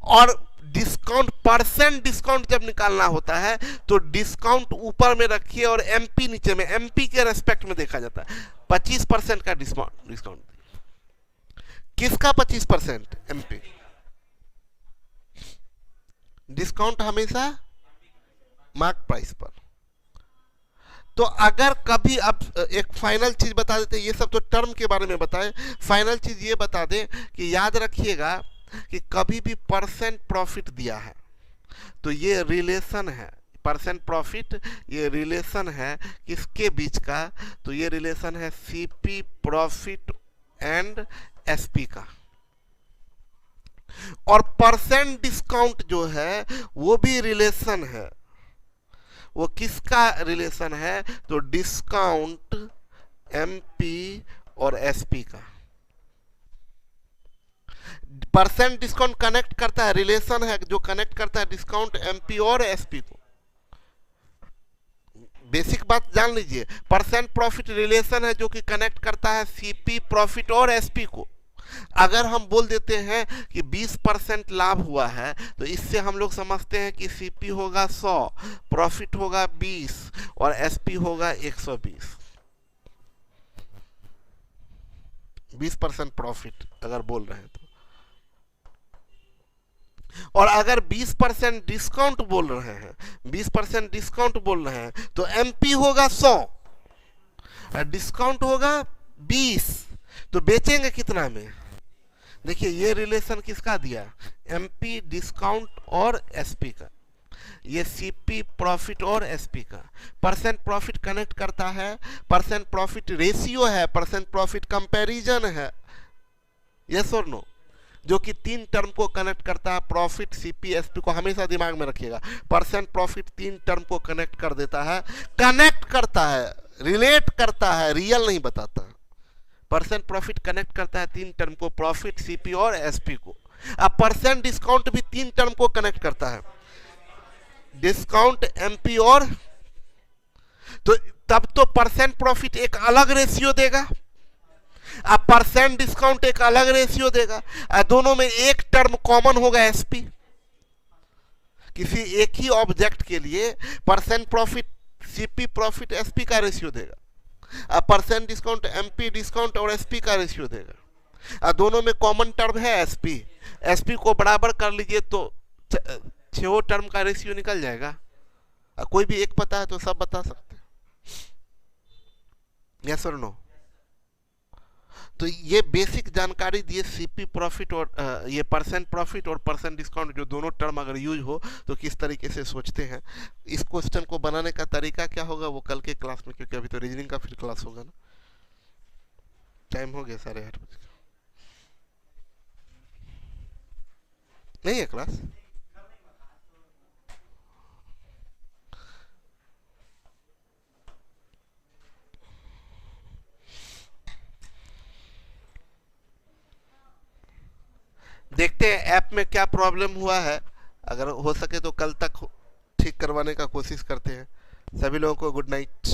और डिस्काउंट, परसेंट डिस्काउंट जब निकालना होता है तो डिस्काउंट ऊपर में रखिए और एमपी नीचे में। एमपी के रेस्पेक्ट में देखा जाता है। 25% का डिस्काउंट। किसका 25%? एमपी। डिस्काउंट हमेशा मार्क प्राइस पर। तो अगर कभी, अब एक फाइनल चीज बता देते, ये सब तो टर्म के बारे में बताए, फाइनल चीज ये बता दें कि याद रखिएगा कि कभी भी परसेंट प्रॉफिट दिया है तो ये रिलेशन है, परसेंट प्रॉफिट, ये रिलेशन है किसके बीच का? तो ये रिलेशन है सीपी प्रॉफिट एंड एसपी का। और परसेंट डिस्काउंट जो है वो भी रिलेशन है। वो किसका रिलेशन है? तो डिस्काउंट एमपी और एसपी का। परसेंट डिस्काउंट कनेक्ट करता है, रिलेशन है जो कनेक्ट करता है डिस्काउंट एमपी और एसपी को। बेसिक बात जान लीजिए, परसेंट प्रॉफिट रिलेशन है जो कि कनेक्ट करता है सीपी प्रॉफिट और एसपी को। अगर हम बोल देते हैं कि 20% लाभ हुआ है तो इससे हम लोग समझते हैं कि सीपी होगा 100, प्रॉफिट होगा 20 और एसपी होगा 120। 20% प्रॉफिट अगर बोल रहे हैं तो। और अगर 20% डिस्काउंट बोल रहे हैं, 20% डिस्काउंट बोल रहे हैं तो एमपी होगा 100, डिस्काउंट होगा 20 तो बेचेंगे कितना में? देखिए ये रिलेशन किसका दिया, एमपी डिस्काउंट और एसपी का, ये सीपी प्रॉफिट और एसपी का। परसेंट प्रॉफिट कनेक्ट करता है, परसेंट प्रॉफिट रेशियो है, परसेंट प्रॉफिट कंपैरिजन है, यस और नो, जो कि तीन टर्म को कनेक्ट करता है। प्रॉफिट सीपी एसपी को हमेशा दिमाग में रखिएगा, परसेंट प्रॉफिट तीन टर्म को कनेक्ट कर देता है, कनेक्ट करता है, रिलेट करता है, रियल नहीं बताता। परसेंट प्रॉफिट कनेक्ट करता है तीन टर्म को, प्रॉफिट सीपी और एसपी को। अब परसेंट डिस्काउंट भी तीन टर्म को कनेक्ट करता है, डिस्काउंट एमपी और, तो तब तो परसेंट प्रॉफिट एक अलग रेशियो देगा, अब परसेंट डिस्काउंट एक अलग रेशियो देगा, दोनों में एक टर्म कॉमन होगा एसपी। किसी एक ही ऑब्जेक्ट के लिए percent profit CP profit SP का रेशियो देगा, अब परसेंट डिस्काउंट एमपी डिस्काउंट और एसपी का रेशियो देगा, दोनों में कॉमन टर्म है एसपी। एसपी को बराबर कर लीजिए तो छो टर्म का रेशियो निकल जाएगा। कोई भी एक पता है तो सब बता सकते हैं, यस और नो। तो ये बेसिक जानकारी दिए सीपी प्रॉफिट और ये परसेंट प्रॉफिट और परसेंट डिस्काउंट, जो दोनों टर्म अगर यूज हो तो किस तरीके से सोचते हैं। इस क्वेश्चन को बनाने का तरीका क्या होगा वो कल के क्लास में, क्योंकि अभी तो रीजनिंग का फिर क्लास होगा ना। टाइम हो गया 8:30 नहीं है क्लास। देखते हैं ऐप में क्या प्रॉब्लम हुआ है, अगर हो सके तो कल तक ठीक करवाने का कोशिश करते हैं। सभी लोगों को गुड नाइट।